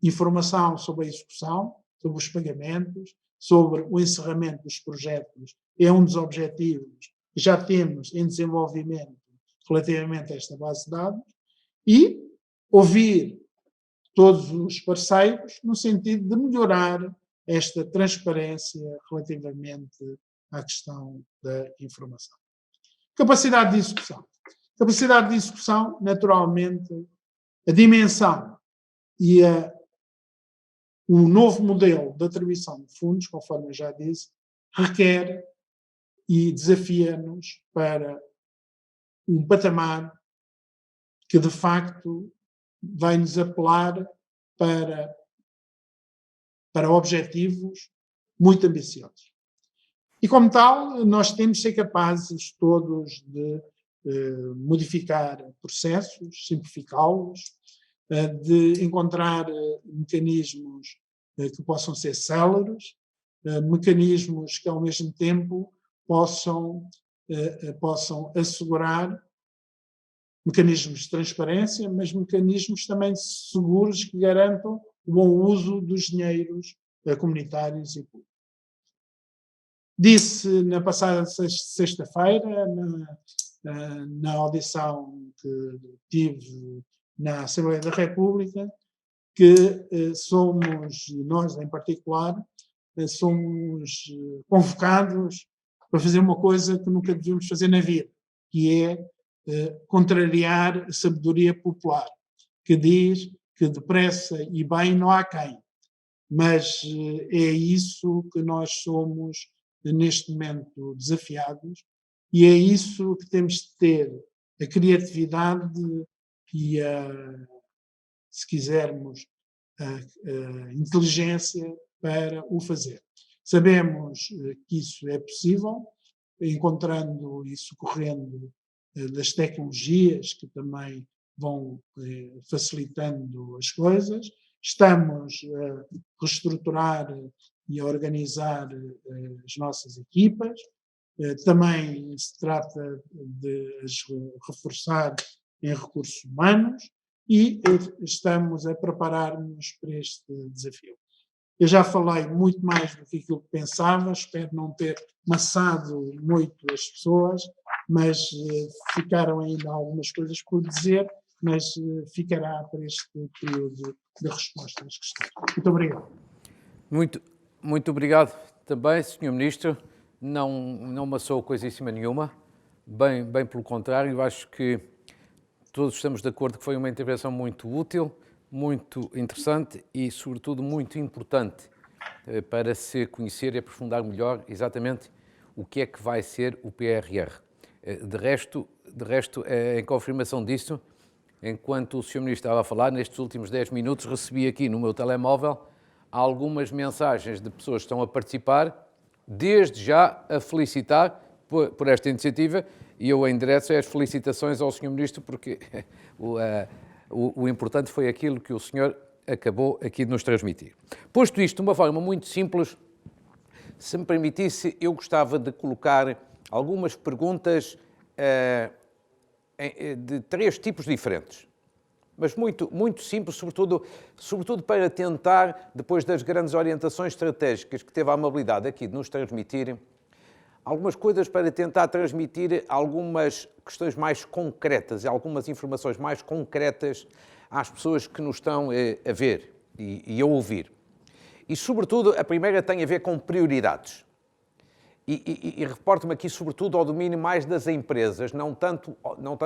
informação sobre a execução, sobre os pagamentos, sobre o encerramento dos projetos, é um dos objetivos que já temos em desenvolvimento relativamente a esta base de dados, e ouvir todos os parceiros no sentido de melhorar esta transparência relativamente à questão da informação. Capacidade de execução. Capacidade de execução, naturalmente, a dimensão e o novo modelo de atribuição de fundos, conforme eu já disse, requer e desafia-nos para um patamar que, de facto, vai nos apelar para objetivos muito ambiciosos. E, como tal, nós temos de ser capazes todos de modificar processos, simplificá-los, de encontrar mecanismos que possam ser céleres, mecanismos que, ao mesmo tempo, possam assegurar mecanismos de transparência, mas mecanismos também seguros que garantam o bom uso dos dinheiros comunitários e públicos. Disse na passada sexta-feira, na audição que tive na Assembleia da República, que somos, nós em particular, somos convocados para fazer uma coisa que nunca devíamos fazer na vida, que é contrariar a sabedoria popular, que diz que depressa e bem não há quem. Mas é isso que nós somos neste momento desafiados, e é isso que temos de ter, a criatividade e se quisermos, a inteligência para o fazer. Sabemos que isso é possível, encontrando e socorrendo das tecnologias que também vão facilitando as coisas. Estamos a reestruturar e a organizar as nossas equipas. Também se trata de as reforçar em recursos humanos e estamos a preparar-nos para este desafio. Eu já falei muito mais do que aquilo que pensava, espero não ter maçado muito as pessoas, mas ficaram ainda algumas coisas por dizer, mas ficará para este período de resposta às questões. Muito obrigado. Muito obrigado também, Sr. Ministro. Não maçou coisíssima nenhuma, bem pelo contrário, eu acho que todos estamos de acordo que foi uma intervenção muito útil, muito interessante e, sobretudo, muito importante para se conhecer e aprofundar melhor exatamente o que é que vai ser o PRR. De resto, em confirmação disso, enquanto o Sr. Ministro estava a falar, nestes últimos 10 minutos recebi aqui no meu telemóvel algumas mensagens de pessoas que estão a participar, desde já a felicitar por esta iniciativa, e eu endereço as felicitações ao Sr. Ministro, porque o importante foi aquilo que o senhor acabou aqui de nos transmitir. Posto isto de uma forma muito simples, se me permitisse, eu gostava de colocar algumas perguntas de 3 tipos diferentes, mas muito simples, sobretudo para tentar, depois das grandes orientações estratégicas que teve a amabilidade aqui de nos transmitir, algumas coisas para tentar transmitir algumas questões mais concretas, algumas informações mais concretas às pessoas que nos estão a ver e a ouvir. E, sobretudo, a primeira tem a ver com prioridades. E reporto-me aqui, sobretudo, ao domínio mais das empresas, não tanto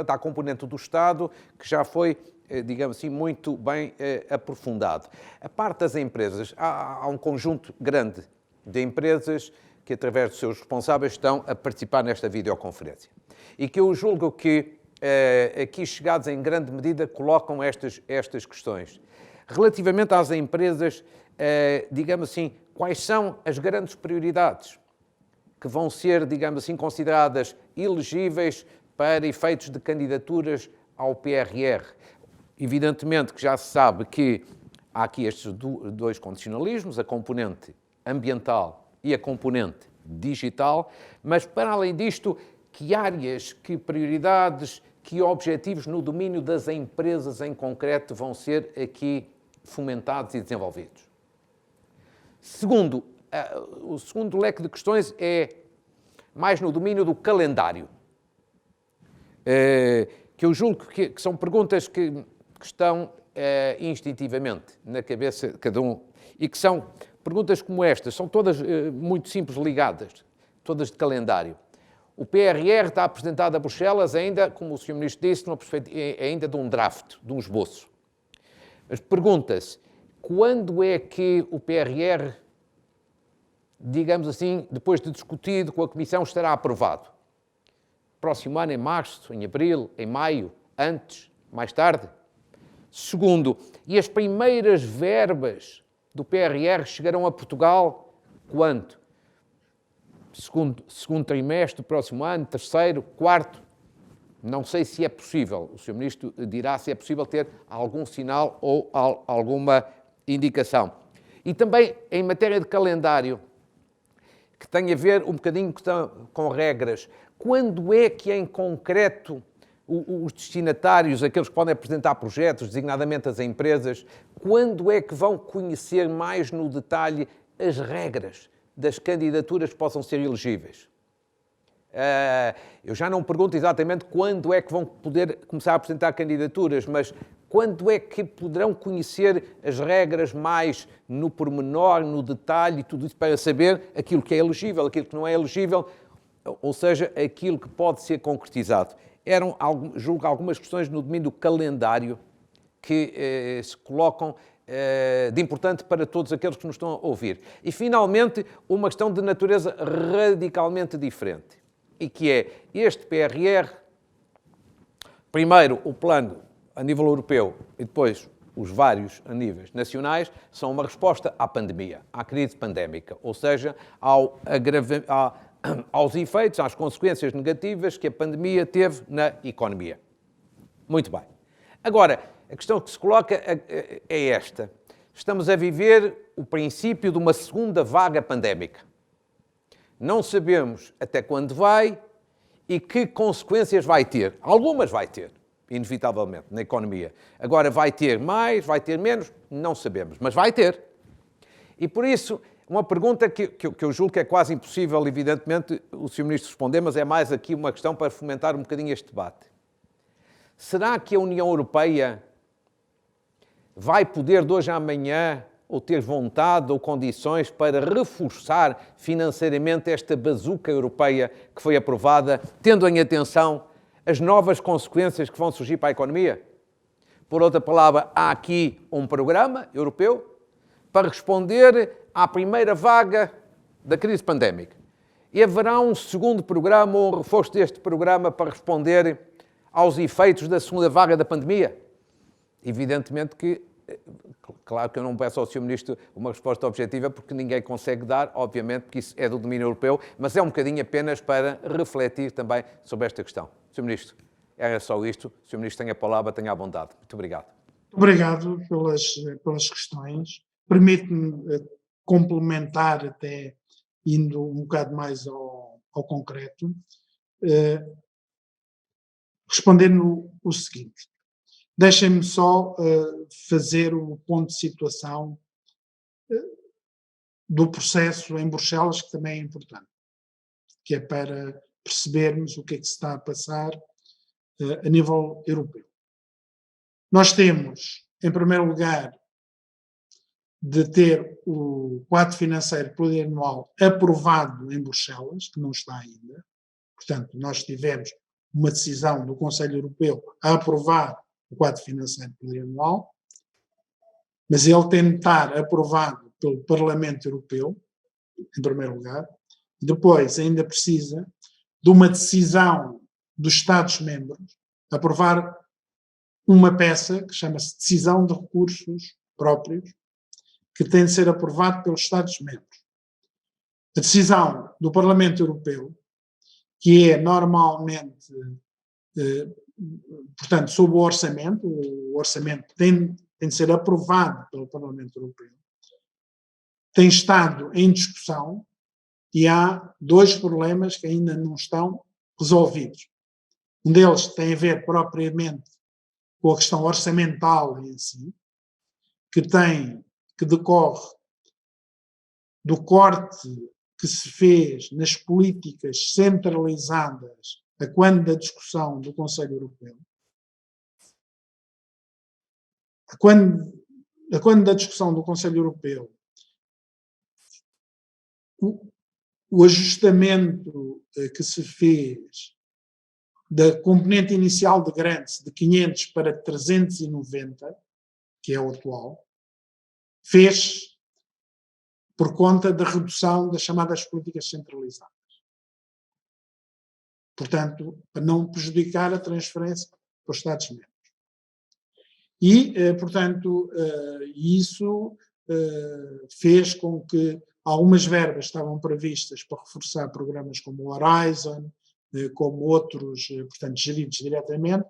à componente do Estado, que já foi, digamos assim, muito bem aprofundado. A parte das empresas, há um conjunto grande de empresas que, através dos seus responsáveis, estão a participar nesta videoconferência. E que eu julgo que, aqui chegados em grande medida, colocam estas questões. Relativamente às empresas, digamos assim, quais são as grandes prioridades que vão ser, digamos assim, consideradas elegíveis para efeitos de candidaturas ao PRR? Evidentemente que já se sabe que há aqui estes 2 condicionalismos, a componente ambiental e a componente digital, mas para além disto, que áreas, que prioridades, que objetivos no domínio das empresas em concreto vão ser aqui fomentados e desenvolvidos? O segundo leque de questões é mais no domínio do calendário, que eu julgo que são perguntas que estão instintivamente na cabeça de cada um e que são perguntas como estas, são todas muito simples, ligadas, todas de calendário. O PRR está apresentado a Bruxelas ainda, como o Sr. Ministro disse, ainda de um draft, de um esboço. Mas pergunta-se, quando é que o PRR, digamos assim, depois de discutido com a Comissão, estará aprovado? Próximo ano, em março, em abril, em maio, antes, mais tarde? Segundo, e as primeiras verbas do PRR chegarão a Portugal quando? Segundo trimestre do próximo ano, terceiro, quarto? Não sei se é possível. O Sr. Ministro dirá se é possível ter algum sinal ou alguma indicação. E também, em matéria de calendário, que tem a ver um bocadinho com regras, quando é que, em concreto, os destinatários, aqueles que podem apresentar projetos, designadamente as empresas, quando é que vão conhecer mais no detalhe as regras das candidaturas que possam ser elegíveis? Eu já não pergunto exatamente quando é que vão poder começar a apresentar candidaturas, mas quando é que poderão conhecer as regras mais no pormenor, no detalhe, tudo isso para saber aquilo que é elegível, aquilo que não é elegível, ou seja, aquilo que pode ser concretizado. Eram, julgo, algumas questões no domínio do calendário que se colocam de importante para todos aqueles que nos estão a ouvir. E, finalmente, uma questão de natureza radicalmente diferente, e que é este PRR, primeiro o plano a nível europeu e depois os vários a níveis nacionais, são uma resposta à pandemia, à crise pandémica, ou seja, aos efeitos, às consequências negativas que a pandemia teve na economia. Muito bem. Agora, a questão que se coloca é esta. Estamos a viver o princípio de uma segunda vaga pandémica. Não sabemos até quando vai e que consequências vai ter. Algumas vai ter, inevitavelmente, na economia. Agora, vai ter mais, vai ter menos? Não sabemos, mas vai ter. E por isso, uma pergunta que eu julgo que é quase impossível, evidentemente, o Sr. Ministro responder, mas é mais aqui uma questão para fomentar um bocadinho este debate. Será que a União Europeia vai poder, de hoje à amanhã, ou ter vontade ou condições para reforçar financeiramente esta bazuca europeia que foi aprovada, tendo em atenção as novas consequências que vão surgir para a economia? Por outra palavra, há aqui um programa europeu para responder à primeira vaga da crise pandémica. E haverá um segundo programa ou um reforço deste programa para responder aos efeitos da segunda vaga da pandemia? Evidentemente que, claro que eu não peço ao Sr. Ministro uma resposta objetiva, porque ninguém consegue dar, obviamente, porque isso é do domínio europeu, mas é um bocadinho apenas para refletir também sobre esta questão. Sr. Ministro, era só isto. O Sr. Ministro tem a palavra, tenha a bondade. Muito obrigado. Obrigado pelas questões. Permite-me complementar, até indo um bocado mais ao concreto, respondendo o seguinte. Deixem-me só fazer o ponto de situação do processo em Bruxelas, que também é importante, que é para percebermos o que é que se está a passar a nível europeu. Nós temos, em primeiro lugar, de ter o quadro financeiro plurianual aprovado em Bruxelas, que não está ainda. Portanto, nós tivemos uma decisão do Conselho Europeu a aprovar o quadro financeiro plurianual, mas ele tem de estar aprovado pelo Parlamento Europeu, em primeiro lugar, e depois ainda precisa de uma decisão dos Estados-membros, aprovar uma peça que chama-se Decisão de Recursos Próprios, que tem de ser aprovado pelos Estados-membros. A decisão do Parlamento Europeu, que é normalmente, portanto, sobre o orçamento tem de ser aprovado pelo Parlamento Europeu, tem estado em discussão e há dois problemas que ainda não estão resolvidos. Um deles tem a ver propriamente com a questão orçamental em si, que decorre do corte que se fez nas políticas centralizadas a quando da discussão do Conselho Europeu. A quando da discussão do Conselho Europeu, o ajustamento que se fez da componente inicial de grandes de 500 para 390, que é o atual, fez por conta da redução das chamadas políticas centralizadas. Portanto, para não prejudicar a transferência para os Estados-membros. E, portanto, isso fez com que algumas verbas estavam previstas para reforçar programas como o Horizon, como outros, portanto, geridos diretamente,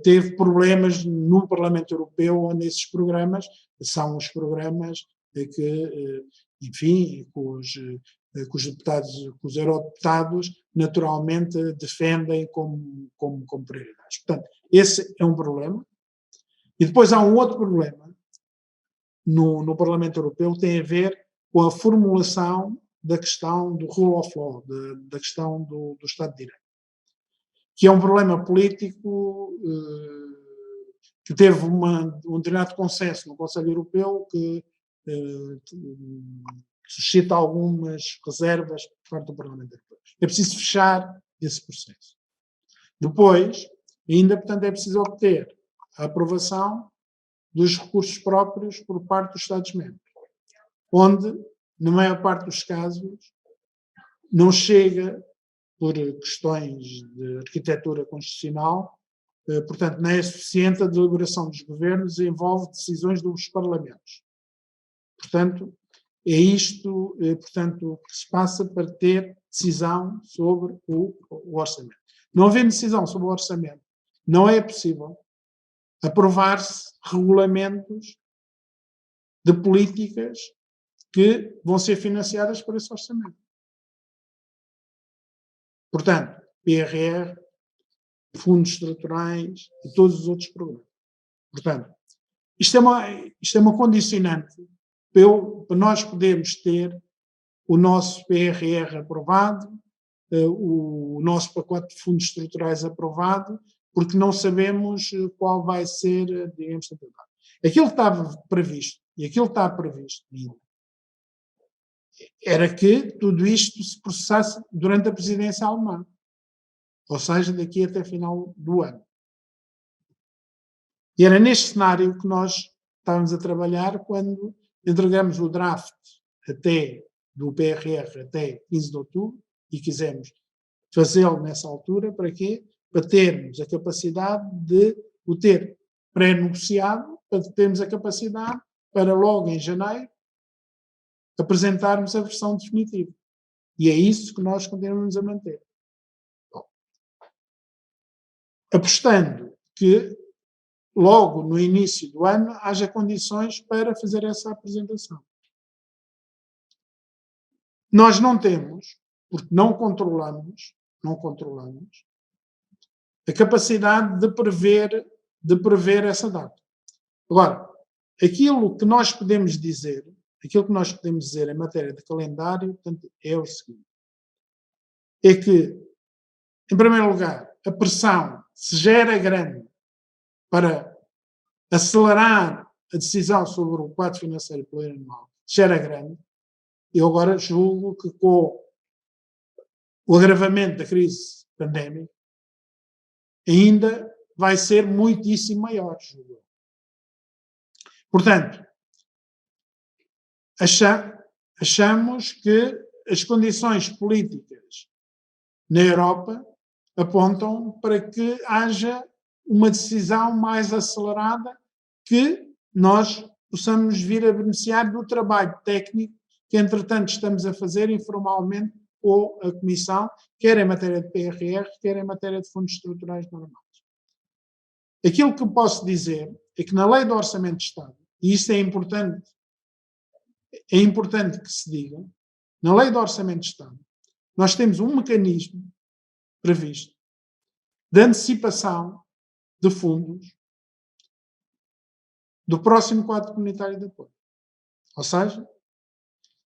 teve problemas no Parlamento Europeu, onde esses programas são os programas que, enfim, os deputados, os eurodeputados naturalmente defendem como prioridades. Portanto, esse é um problema. E depois há um outro problema no Parlamento Europeu, tem a ver com a formulação da questão do rule of law, da questão do Estado de Direito, que é um problema político que teve um determinado consenso no Conselho Europeu que suscita algumas reservas por parte do Parlamento Europeu. É preciso fechar esse processo. Depois, ainda, portanto, é preciso obter a aprovação dos recursos próprios por parte dos Estados-membros, onde, na maior parte dos casos, não chega por questões de arquitetura constitucional, portanto, não é suficiente a deliberação dos governos e envolve decisões dos parlamentos. Portanto, é isto, portanto, que se passa para ter decisão sobre o orçamento. Não havendo decisão sobre o orçamento, não é possível aprovar-se regulamentos de políticas que vão ser financiadas por esse orçamento. Portanto, PRR, fundos estruturais e todos os outros programas. Portanto, isto é uma condicionante para nós podermos ter o nosso PRR aprovado, o nosso pacote de fundos estruturais aprovado, porque não sabemos qual vai ser, digamos, a tendência. Aquilo que estava previsto, e aquilo que está previsto ainda, era que tudo isto se processasse durante a presidência alemã, ou seja, daqui até final do ano. E era neste cenário que nós estávamos a trabalhar quando entregamos o draft do PRR até 15 de outubro e quisemos fazê-lo nessa altura, para quê? Para termos a capacidade de o ter pré-negociado, para termos a capacidade para logo em janeiro apresentarmos a versão definitiva. E é isso que nós continuamos a manter. Bom, apostando que logo no início do ano haja condições para fazer essa apresentação. Nós não temos, porque não controlamos a capacidade de prever essa data. Agora, aquilo que nós podemos dizer em matéria de calendário, portanto, é o seguinte: é que, em primeiro lugar, a pressão se já era grande para acelerar a decisão sobre o quadro financeiro plurianual, já era grande. Eu agora julgo que com o agravamento da crise pandémica ainda vai ser muitíssimo maior, julgo. Portanto, achamos que as condições políticas na Europa apontam para que haja uma decisão mais acelerada, que nós possamos vir a beneficiar do trabalho técnico que, entretanto, estamos a fazer informalmente com a Comissão, quer em matéria de PRR, quer em matéria de fundos estruturais normais. Aquilo que posso dizer é que na Lei do Orçamento de Estado, e isso é importante que se diga, na Lei do Orçamento de Estado, nós temos um mecanismo previsto de antecipação de fundos do próximo quadro comunitário de apoio. Ou seja,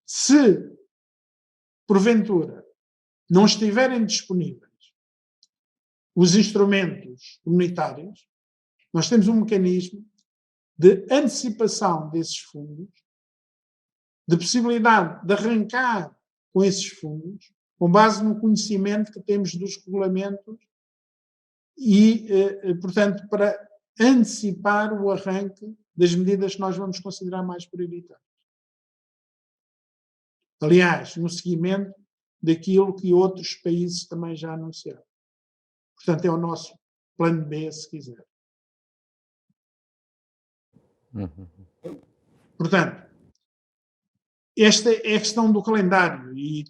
se porventura não estiverem disponíveis os instrumentos comunitários, nós temos um mecanismo de antecipação desses fundos, de possibilidade de arrancar com esses fundos, com base no conhecimento que temos dos regulamentos e, portanto, para antecipar o arranque das medidas que nós vamos considerar mais prioritárias. Aliás, no seguimento daquilo que outros países também já anunciaram. Portanto, é o nosso plano B, se quiser. Portanto, esta é a questão do calendário e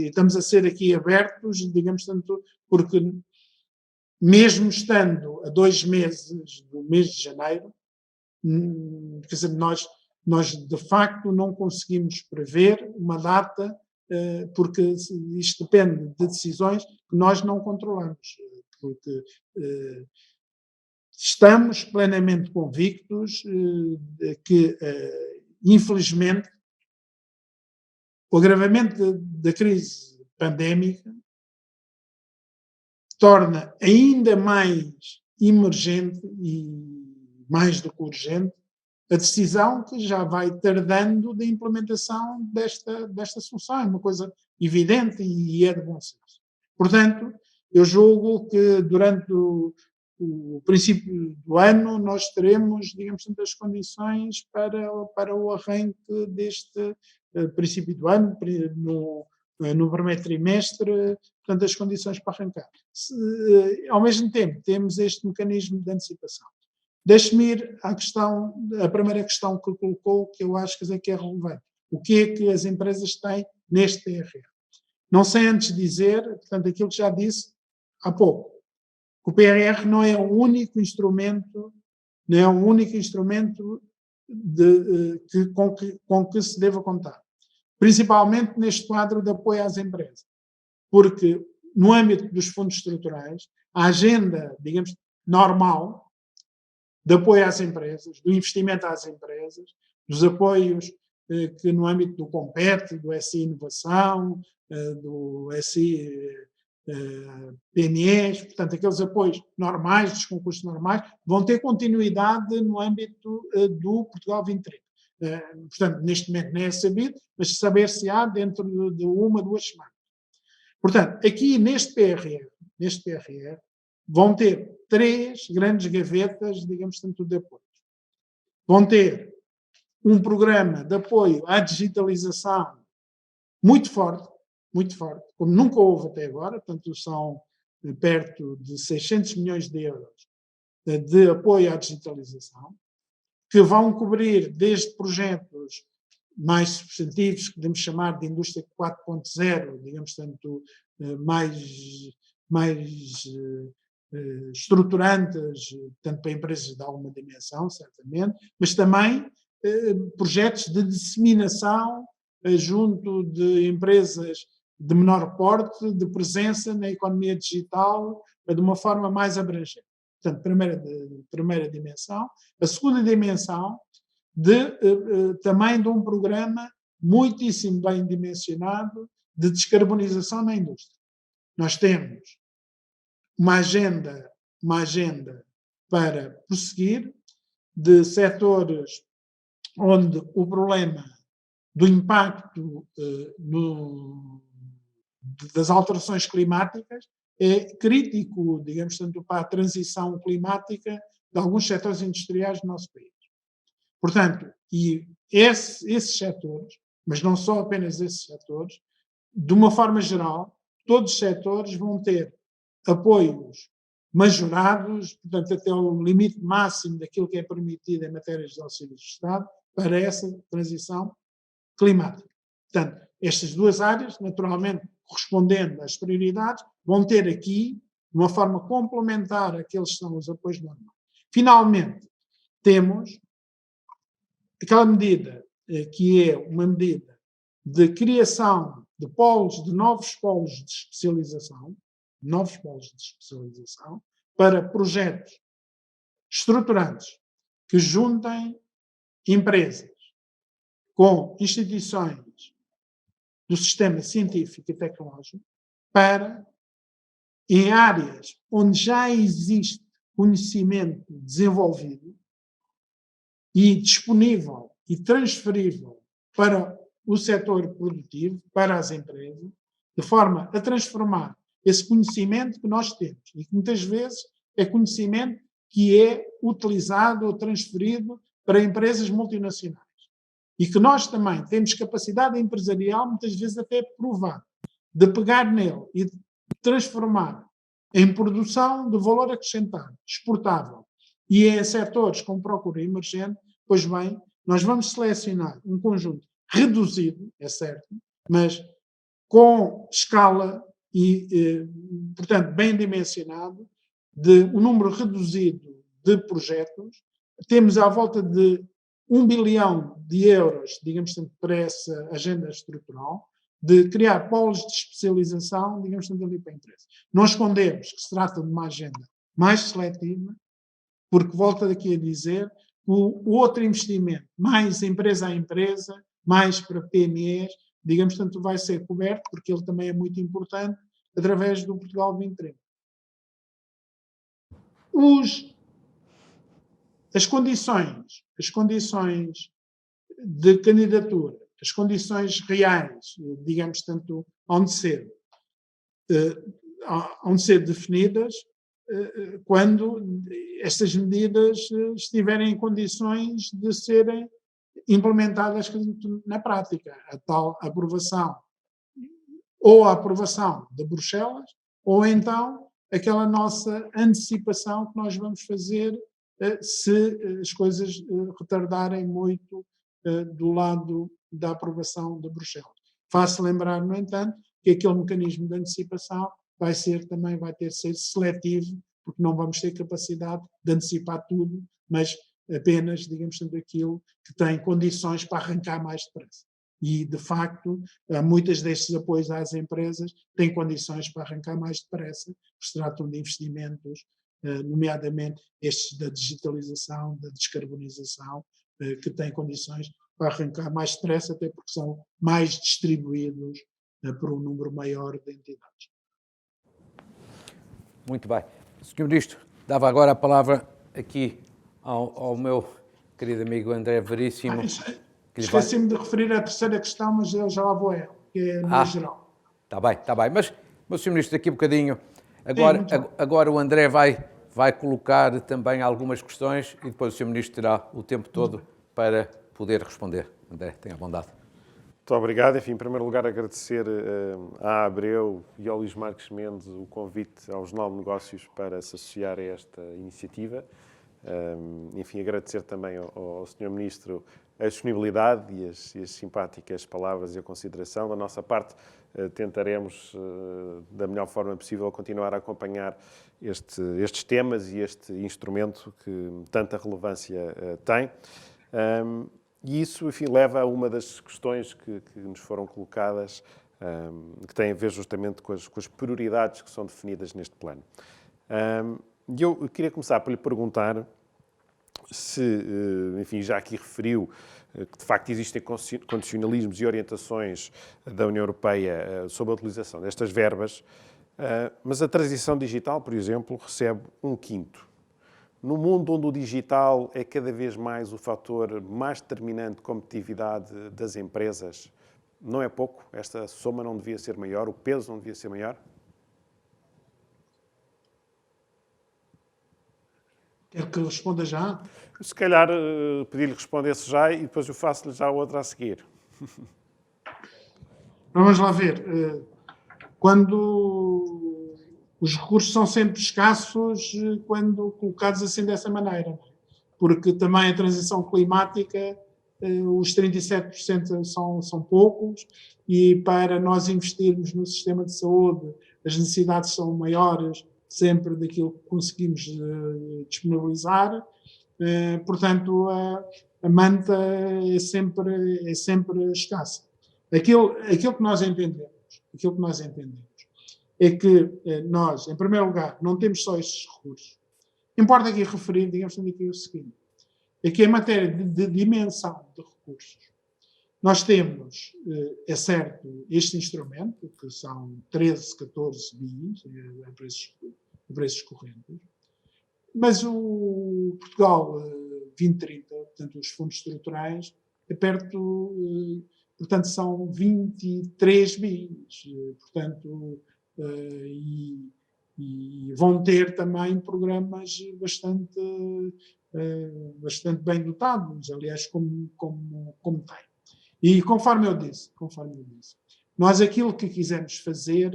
estamos a ser aqui abertos, digamos, tanto porque mesmo estando a 2 meses do mês de janeiro, quer dizer, nós de facto não conseguimos prever uma data, porque isto depende de decisões que nós não controlamos, porque estamos plenamente convictos de que, infelizmente, O agravamento da crise pandémica torna ainda mais emergente e mais do que urgente a decisão que já vai tardando da implementação desta solução. É uma coisa evidente e é de bom senso. Portanto, eu julgo que durante o princípio do ano nós teremos, digamos, as condições para o arranque deste princípio do ano, no primeiro trimestre, portanto, as condições para arrancar. Ao mesmo tempo, temos este mecanismo de antecipação. Deixe-me ir à primeira questão que colocou, que eu acho que é relevante. O que é que as empresas têm neste PRR? Não sei antes dizer, portanto, aquilo que já disse há pouco. O PRR não é o único instrumento, com que se deva contar. Principalmente neste quadro de apoio às empresas. Porque no âmbito dos fundos estruturais, a agenda, digamos, normal de apoio às empresas, do investimento às empresas, dos apoios que no âmbito do Compete, do SI Inovação, do SI PMEs, portanto, aqueles apoios normais, dos concursos normais, vão ter continuidade no âmbito do Portugal 2030. Portanto, neste momento nem é sabido, mas saber-se-á dentro de 1 a 2 semanas. Portanto, aqui neste PRR, vão ter 3 grandes gavetas, digamos, tanto de apoio. Vão ter um programa de apoio à digitalização muito forte, como nunca houve até agora, portanto, são perto de 600 milhões de euros de apoio à digitalização, que vão cobrir desde projetos mais substantivos, que podemos chamar de indústria 4.0, digamos, tanto mais estruturantes, tanto para empresas de alguma dimensão, certamente, mas também projetos de disseminação junto de empresas de menor porte, de presença na economia digital, de uma forma mais abrangente. Portanto, primeira dimensão. A segunda dimensão, também de um programa muitíssimo bem dimensionado de descarbonização na indústria. Nós temos uma agenda para prosseguir de setores onde o problema do impacto das alterações climáticas é crítico, digamos, tanto para a transição climática de alguns setores industriais do nosso país. Portanto, e esses setores, mas não só apenas esses setores, de uma forma geral, todos os setores vão ter apoios majorados, portanto, até o limite máximo daquilo que é permitido em matérias de auxílios de Estado, para essa transição climática. Portanto, estas duas áreas, naturalmente, correspondendo às prioridades, vão ter aqui, de uma forma complementar àqueles que são os apoios normais. Finalmente, temos aquela medida que é uma medida de criação de novos polos de especialização, para projetos estruturantes que juntem empresas com instituições do sistema científico e tecnológico em áreas onde já existe conhecimento desenvolvido e disponível e transferível para o setor produtivo, para as empresas, de forma a transformar esse conhecimento que nós temos e que muitas vezes é conhecimento que é utilizado ou transferido para empresas multinacionais. E que nós também temos capacidade empresarial, muitas vezes até provada, de pegar nele e de transformar em produção de valor acrescentado, exportável, e em setores com procura emergente. Pois bem, nós vamos selecionar um conjunto reduzido, é certo, mas com escala e, portanto, bem dimensionado, de um número reduzido de projetos. Temos à volta de 1 bilhão de euros, digamos, para essa agenda estrutural, de criar polos de especialização, digamos, ali para a empresa. Não escondemos que se trata de uma agenda mais seletiva, porque, volto aqui a dizer, o outro investimento, mais empresa a empresa, mais para PMEs, digamos, tanto vai ser coberto, porque ele também é muito importante, através do Portugal 2030. As condições de candidatura, as condições reais, digamos, tanto onde ser definidas quando estas medidas estiverem em condições de serem implementadas na prática. A tal aprovação, ou a aprovação de Bruxelas, ou então aquela nossa antecipação que nós vamos fazer se as coisas retardarem muito do lado da aprovação de Bruxelas. Faço lembrar, no entanto, que aquele mecanismo de antecipação vai ter de ser seletivo, porque não vamos ter capacidade de antecipar tudo, mas apenas, digamos, sendo aquilo que tem condições para arrancar mais depressa. E, de facto, muitas destes apoios às empresas têm condições para arrancar mais depressa, porque se tratam de investimentos, nomeadamente estes da digitalização, da descarbonização, que têm condições para arrancar mais depressa, até porque são mais distribuídos por um número maior de entidades. Muito bem. Sr. Ministro, dava agora a palavra aqui ao meu querido amigo André Veríssimo. Esqueci-me de referir à terceira questão, mas eu já lá vou a ela, que é no geral. Está bem. Mas, Sr. Ministro, daqui a bocadinho, agora o André vai colocar também algumas questões e depois o Sr. Ministro terá o tempo todo para poder responder. André, tenha a bondade. Muito obrigado. Enfim, em primeiro lugar, agradecer à Abreu e ao Luís Marques Mendes o convite ao Jornal de Negócios para se associar a esta iniciativa. Enfim, agradecer também ao Sr. Ministro a disponibilidade e as simpáticas palavras e a consideração. Da nossa parte, tentaremos, da melhor forma possível, continuar a acompanhar estes temas e este instrumento que tanta relevância tem. E isso, enfim, leva a uma das questões que nos foram colocadas, que tem a ver justamente com as prioridades que são definidas neste plano. E eu queria começar por lhe perguntar se, enfim, já aqui referiu que de facto existem condicionalismos e orientações da União Europeia sobre a utilização destas verbas, mas a transição digital, por exemplo, recebe 1/5. No mundo onde o digital é cada vez mais o fator mais determinante de competitividade das empresas, não é pouco? Esta soma não devia ser maior? O peso não devia ser maior? Quer que eu responda já? Se calhar pedir-lhe que respondesse já e depois eu faço-lhe já outra a seguir. Vamos lá ver. Quando os recursos são sempre escassos, quando colocados assim dessa maneira, porque também a transição climática, os 37% são poucos, e para nós investirmos no sistema de saúde, as necessidades são maiores sempre daquilo que conseguimos disponibilizar. Portanto, a manta é sempre escassa. Aquilo que nós entendemos é que nós, em primeiro lugar, não temos só estes recursos. Importa aqui referir, digamos aqui o seguinte, é que em matéria de dimensão de recursos, nós temos, é certo, este instrumento, que são 13, 14 bis a preços correntes, mas o Portugal 2030, portanto, os fundos estruturais, portanto, são 23 bis, portanto, e vão ter também programas bastante bem dotados, aliás, como tem. E conforme eu disse, nós aquilo que quisemos fazer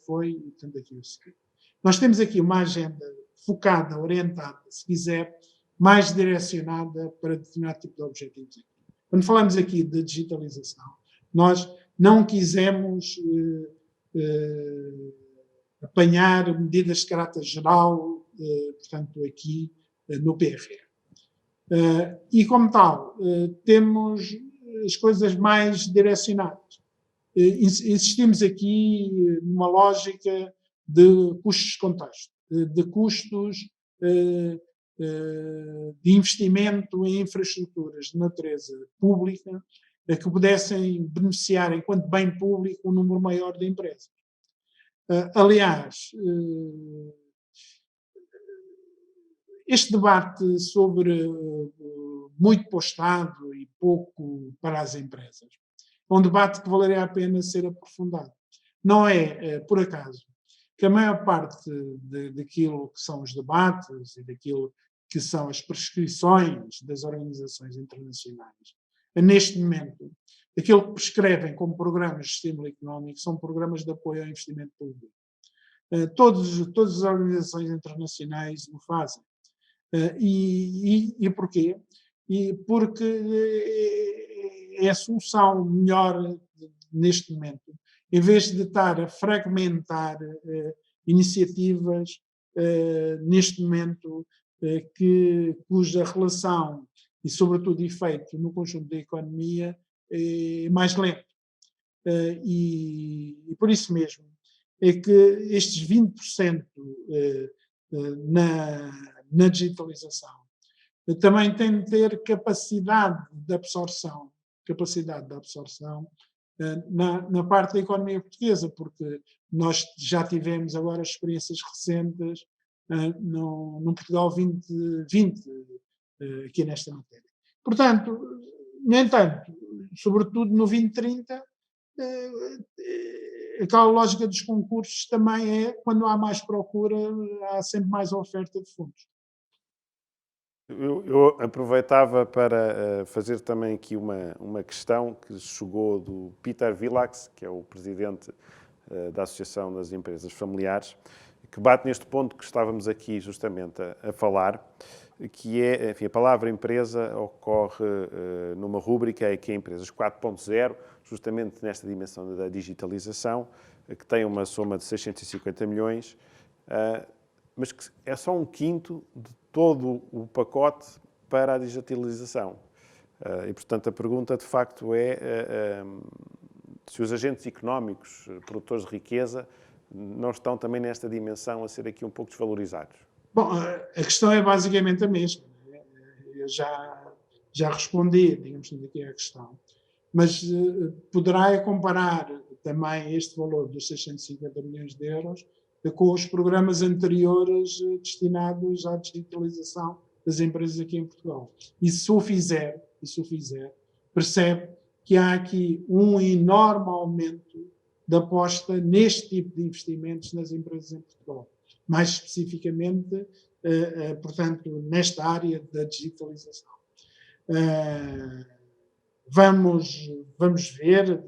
foi, portanto, aqui o seguinte, nós temos aqui uma agenda focada, orientada, se quiser, mais direcionada para determinado tipo de objetivos. Quando falamos aqui de digitalização, nós não quisemos apanhar medidas de caráter geral, portanto, aqui no PRR. E, como tal, temos as coisas mais direcionadas. Insistimos aqui numa lógica de custos de contexto, de custos de investimento em infraestruturas de natureza pública que pudessem beneficiar, enquanto bem público, um número maior de empresas. Aliás, este debate sobre muito para o Estado e pouco para as empresas é um debate que valeria a pena ser aprofundado. Não é, por acaso, que a maior parte daquilo que são os debates e daquilo que são as prescrições das organizações internacionais, neste momento, aquilo que prescrevem como programas de estímulo económico são programas de apoio ao investimento público. Todas as organizações internacionais o fazem. E porquê? Porque é a solução melhor neste momento, em vez de estar a fragmentar iniciativas neste momento cuja relação e, sobretudo, efeito no conjunto da economia é mais lento. E por isso mesmo é que estes 20% na digitalização também têm de ter capacidade de absorção na parte da economia portuguesa, porque nós já tivemos agora experiências recentes no Portugal 2020 aqui nesta matéria. Portanto, no entanto, sobretudo no 2030, aquela lógica dos concursos também é, quando há mais procura, há sempre mais oferta de fundos. Eu aproveitava para fazer também aqui uma questão que chegou do Peter Vilax, que é o presidente da Associação das Empresas Familiares, que bate neste ponto que estávamos aqui justamente a falar, que é, enfim, a palavra empresa ocorre numa rúbrica que é Empresas 4.0, justamente nesta dimensão da digitalização, que tem uma soma de 650 milhões, mas que é só um quinto de todo o pacote para a digitalização. E, portanto, a pergunta, de facto, é se os agentes económicos, produtores de riqueza, não estão também nesta dimensão a ser aqui um pouco desvalorizados. Bom, a questão é basicamente a mesma. Eu já respondi, digamos, aqui à questão. Mas poderá comparar também este valor dos 650 milhões de euros com os programas anteriores destinados à digitalização das empresas aqui em Portugal. E se o fizer, percebe que há aqui um enorme aumento da aposta neste tipo de investimentos nas empresas em Portugal. Mais especificamente, portanto, nesta área da digitalização. Vamos ver,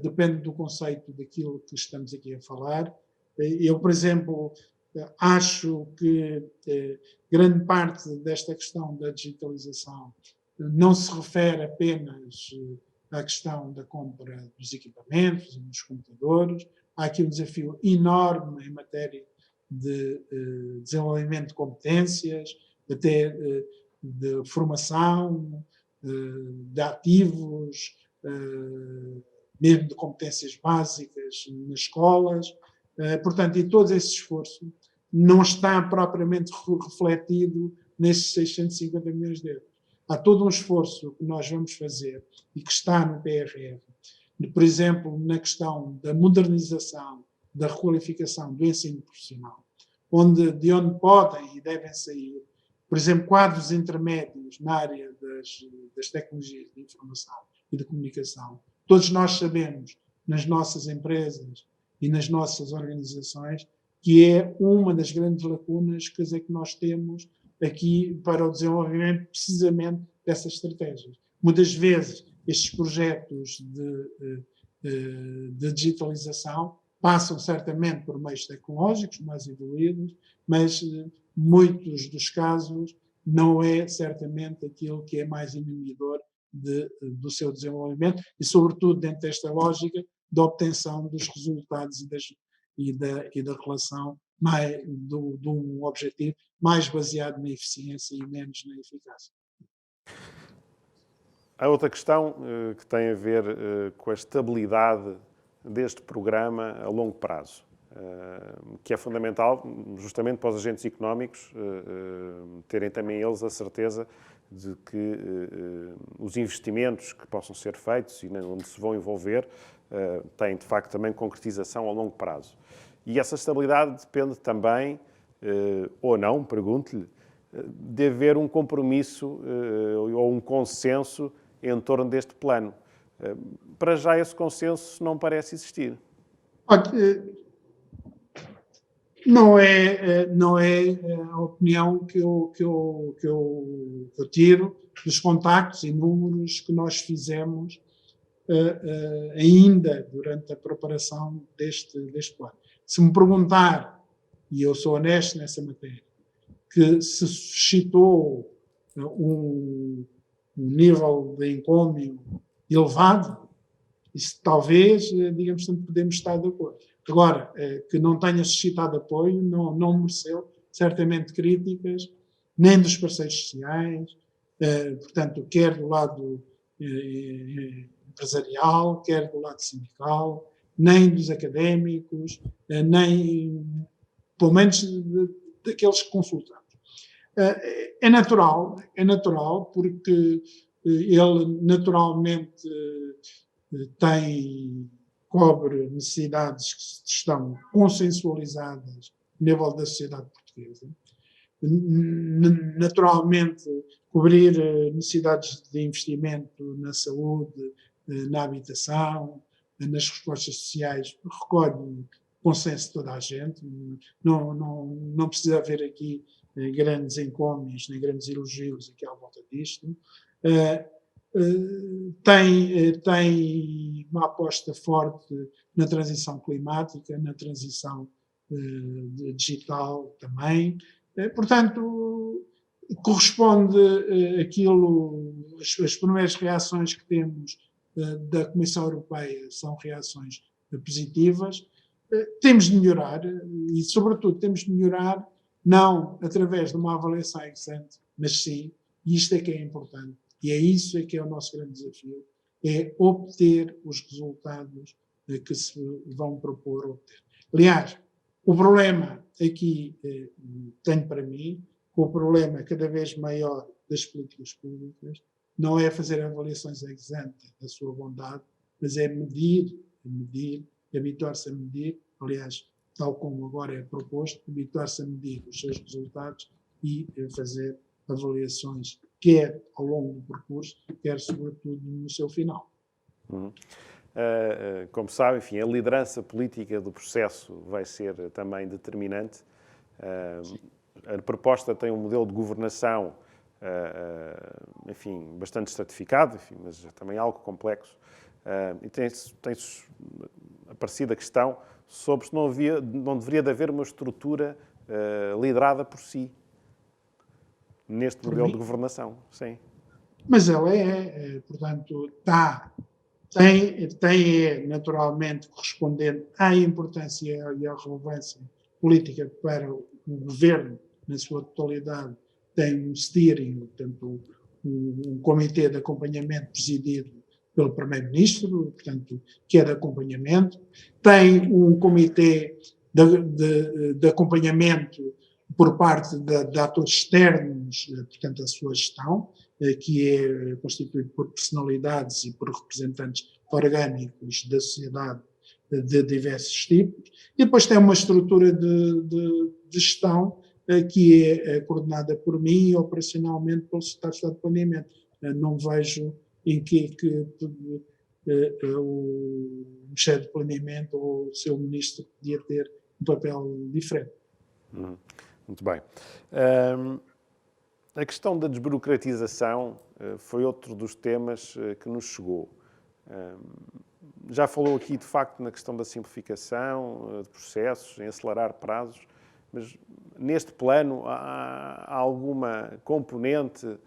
depende do conceito daquilo que estamos aqui a falar. Eu, por exemplo, acho que grande parte desta questão da digitalização não se refere apenas à questão da compra dos equipamentos e dos computadores. Há aqui um desafio enorme em matéria de desenvolvimento de competências, até de formação, de ativos, mesmo de competências básicas nas escolas. Portanto, e todo esse esforço não está propriamente refletido nesses 650 milhões de euros. Há todo um esforço que nós vamos fazer e que está no PRR, por exemplo, na questão da modernização, da requalificação do ensino profissional, de onde podem e devem sair, por exemplo, quadros intermédios na área das tecnologias de informação e de comunicação. Todos nós sabemos, nas nossas empresas e nas nossas organizações, que é uma das grandes lacunas que nós temos aqui para o desenvolvimento precisamente dessas estratégias. Muitas vezes estes projetos de digitalização passam certamente por meios tecnológicos mais evoluídos, mas muitos dos casos não é certamente aquilo que é mais inibidor do seu desenvolvimento e, sobretudo, dentro desta lógica da obtenção dos resultados e da relação de um objetivo mais baseado na eficiência e menos na eficácia. Há outra questão que tem a ver com a estabilidade deste programa a longo prazo, que é fundamental justamente para os agentes económicos terem também eles a certeza de que os investimentos que possam ser feitos e onde se vão envolver têm, de facto, também concretização a longo prazo. E essa estabilidade depende também, ou não, pergunto-lhe, de haver um compromisso ou um consenso em torno deste plano. Para já esse consenso não parece existir. Olha, não é a opinião que eu tiro dos contactos e números que nós fizemos ainda durante a preparação deste plano. Se me perguntar, e eu sou honesto nessa matéria, que se suscitou um nível de encômio elevado, isso talvez, digamos, podemos estar de acordo. Agora, que não tenha suscitado apoio, não mereceu certamente críticas, nem dos parceiros sociais, portanto, quer do lado empresarial, quer do lado sindical, nem dos académicos, nem, pelo menos, daqueles que consultamos. É natural, porque ele naturalmente cobre necessidades que estão consensualizadas no nível da sociedade portuguesa. Naturalmente, cobrir necessidades de investimento na saúde, na habitação, nas respostas sociais, recolhe consenso de toda a gente. Não precisa haver aqui grandes encômios, nem grandes elogios aqui à volta disto. Tem uma aposta forte na transição climática, na transição digital também. Portanto, corresponde as primeiras reações que temos da Comissão Europeia são reações positivas. Temos de melhorar e, sobretudo, temos de melhorar não através de uma avaliação ex ante, mas sim, e isto é que é importante, e é isso que é o nosso grande desafio, é obter os resultados que se vão propor obter. Aliás, o problema aqui, tenho para mim, o problema cada vez maior das políticas públicas não é fazer avaliações ex ante da sua bondade, mas é medir, habituar-se a medir, aliás, tal como agora é proposto, habituar-se a medir os seus resultados e fazer avaliações, quer ao longo do percurso, quer, sobretudo, no seu final. Como sabe, enfim, a liderança política do processo vai ser também determinante. A proposta tem um modelo de governação, enfim, bastante estratificado, enfim, mas também algo complexo. E tem-se aparecido a questão sobre se não deveria de haver uma estrutura liderada por si neste modelo de governação. Sim. Mas ela portanto, tem naturalmente correspondente à importância e à relevância política para o governo na sua totalidade, tem um steering, portanto, um comitê de acompanhamento presidido pelo Primeiro-Ministro, portanto, que é de acompanhamento, tem um comitê de acompanhamento por parte de atores externos, portanto, a sua gestão, que é constituído por personalidades e por representantes orgânicos da sociedade de diversos tipos, e depois tem uma estrutura de gestão que é coordenada por mim e operacionalmente pelo Secretário de Estado de Planeamento. Não vejo em que o Ministério de Planeamento ou o seu Ministro podia ter um papel diferente. Muito bem. A questão da desburocratização foi outro dos temas que nos chegou. Já falou aqui, de facto, na questão da simplificação de processos, em acelerar prazos, mas neste plano há alguma componente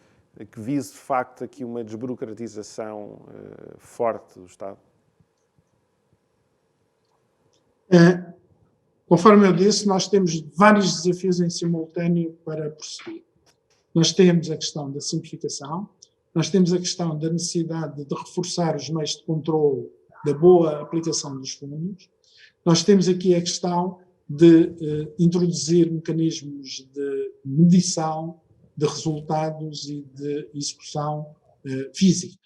que vise, de facto, aqui uma desburocratização forte do Estado? Conforme eu disse, nós temos vários desafios em simultâneo para prosseguir. Nós temos a questão da simplificação, nós temos a questão da necessidade de reforçar os meios de controle da boa aplicação dos fundos, nós temos aqui a questão de introduzir mecanismos de medição de resultados e de execução física.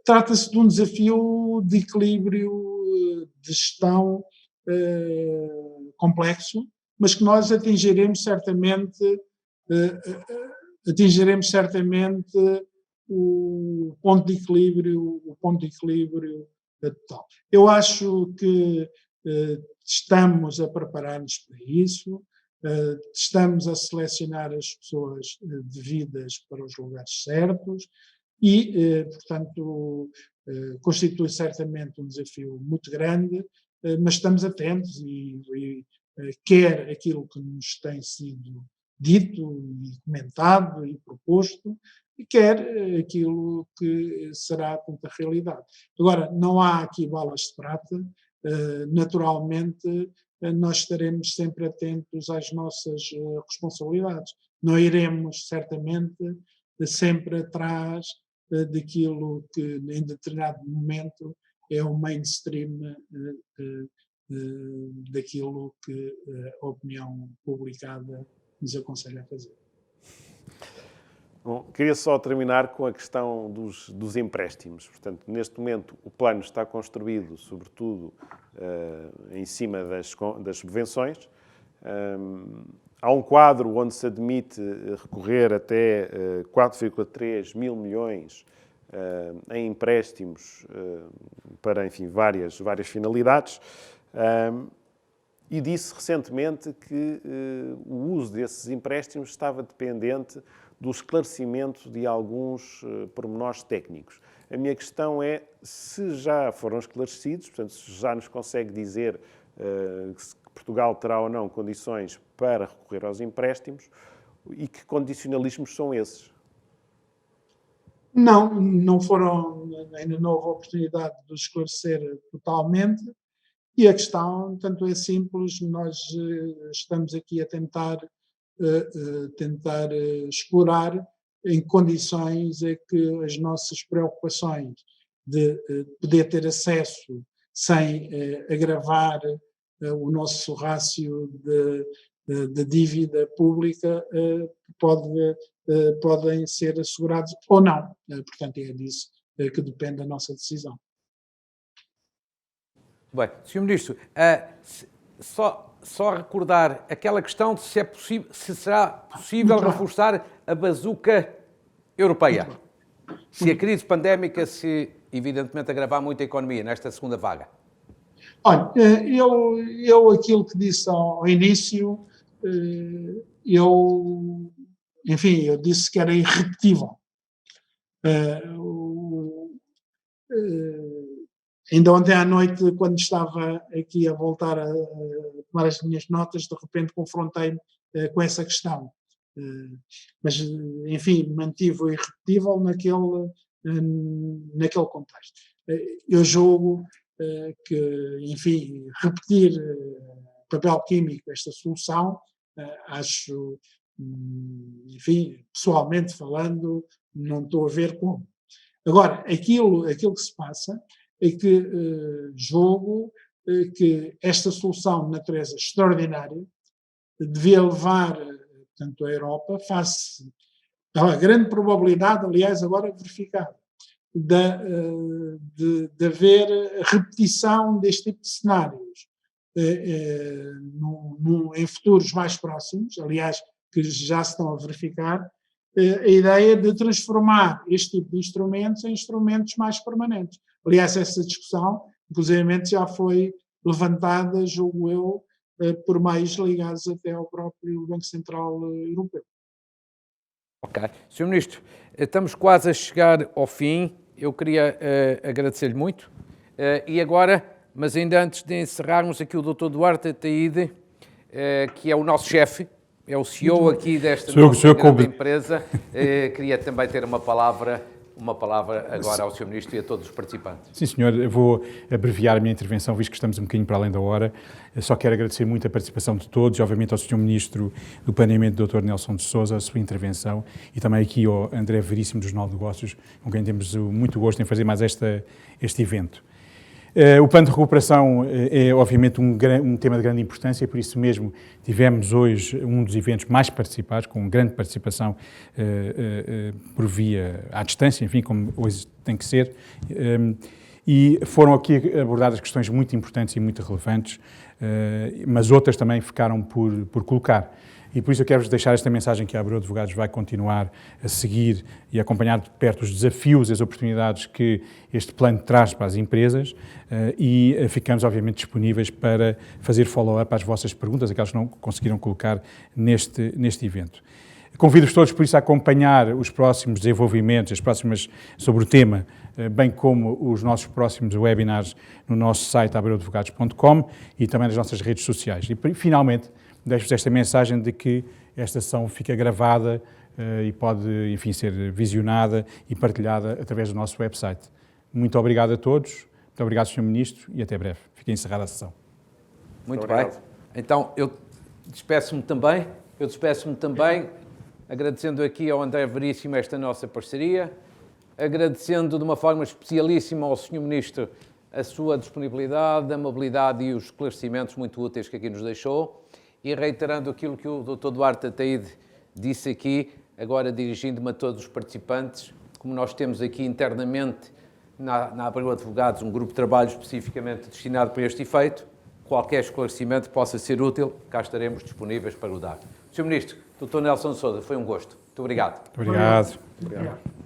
Trata-se de um desafio de equilíbrio de gestão complexo, mas que nós atingiremos certamente o ponto de equilíbrio total. Eu acho que estamos a preparar-nos para isso, estamos a selecionar as pessoas devidas para os lugares certos e, portanto, constitui certamente um desafio muito grande, mas estamos atentos e quer aquilo que nos tem sido dito e comentado e proposto, e quer aquilo que será a realidade. Agora, não há aqui balas de prata, naturalmente nós estaremos sempre atentos às nossas responsabilidades. Não iremos, certamente, sempre atrás daquilo que, em determinado momento, é o mainstream daquilo que a opinião publicada nos aconselha a fazer. Bom, queria só terminar com a questão dos empréstimos. Portanto, neste momento, o plano está construído, sobretudo, em cima das subvenções. Há um quadro onde se admite recorrer até 4,3 mil milhões em empréstimos para, enfim, várias finalidades. E disse recentemente que o uso desses empréstimos estava dependente do esclarecimento de alguns pormenores técnicos. A minha questão é se já foram esclarecidos, portanto, se já nos consegue dizer se Portugal terá ou não condições para recorrer aos empréstimos e que condicionalismos são esses? Não foram, ainda não houve oportunidade de esclarecer totalmente. E a questão, tanto é simples, nós estamos aqui a tentar explorar em condições em que as nossas preocupações de poder ter acesso sem agravar o nosso rácio de dívida pública podem ser assegurados ou não. Portanto, é disso que depende a nossa decisão. Bem, Sr. Ministro, só recordar aquela questão de se será possível reforçar a bazuca europeia. Se a crise pandémica se, evidentemente, agravar muito a economia nesta segunda vaga. Olha, eu aquilo que disse ao início, eu disse que era irrepetível. Ainda ontem à noite, quando estava aqui a voltar a tomar as minhas notas, de repente confrontei-me com essa questão. Mas, enfim, mantive o irrepetível naquele contexto. Eu julgo que, enfim, repetir papel químico esta solução, acho, enfim, pessoalmente falando, não estou a ver como. Agora, aquilo que se passa é que julgo que esta solução de natureza extraordinária devia levar, portanto, a Europa, face à grande probabilidade, aliás, agora verificada, de haver repetição deste tipo de cenários em futuros mais próximos, aliás, que já se estão a verificar, a ideia de transformar este tipo de instrumentos em instrumentos mais permanentes. Aliás, essa discussão, inclusive, já foi levantada, julgo eu, por meios ligados até ao próprio Banco Central Europeu. Ok. Sr. Ministro, estamos quase a chegar ao fim. Eu queria agradecer-lhe muito. E agora, mas ainda antes de encerrarmos aqui o Dr. Duarte Ataíde, que é o nosso chefe, é o CEO aqui desta nossa grande empresa, queria também ter uma palavra agora ao Sr. Ministro e a todos os participantes. Sim, senhor. Eu vou abreviar a minha intervenção, visto que estamos um bocadinho para além da hora. Eu só quero agradecer muito a participação de todos, obviamente ao Sr. Ministro do Planeamento, Dr. Nelson de Sousa, a sua intervenção, e também aqui ao André Veríssimo, do Jornal de Negócios, com quem temos muito gosto em fazer mais este evento. O plano de recuperação é, obviamente, um tema de grande importância e, por isso mesmo, tivemos hoje um dos eventos mais participados, com grande participação por via à distância, enfim, como hoje tem que ser. E foram aqui abordadas questões muito importantes e muito relevantes, mas outras também ficaram por colocar. E por isso eu quero-vos deixar esta mensagem que a Abreu Advogados vai continuar a seguir e acompanhar de perto os desafios e as oportunidades que este plano traz para as empresas e ficamos, obviamente, disponíveis para fazer follow-up às vossas perguntas, aquelas que não conseguiram colocar neste evento. Convido-vos todos, por isso, a acompanhar os próximos desenvolvimentos, as próximas sobre o tema, bem como os nossos próximos webinars no nosso site abreuadvogados.com e também nas nossas redes sociais. E, finalmente, deixo-vos esta mensagem de que esta sessão fica gravada e pode, enfim, ser visionada e partilhada através do nosso website. Muito obrigado a todos, muito obrigado, Sr. Ministro, e até breve. Fica encerrada a sessão. Muito bem. Então, eu despeço-me também, agradecendo aqui ao André Veríssimo esta nossa parceria, agradecendo de uma forma especialíssima ao Sr. Ministro a sua disponibilidade, amabilidade e os esclarecimentos muito úteis que aqui nos deixou, e reiterando aquilo que o Dr. Duarte Ataíde disse aqui, agora dirigindo-me a todos os participantes, como nós temos aqui internamente na Abreu Advogados um grupo de trabalho especificamente destinado para este efeito, qualquer esclarecimento que possa ser útil, cá estaremos disponíveis para o dar. Sr. Ministro, Dr. Nelson Sousa, foi um gosto. Muito obrigado. Muito obrigado. Obrigado.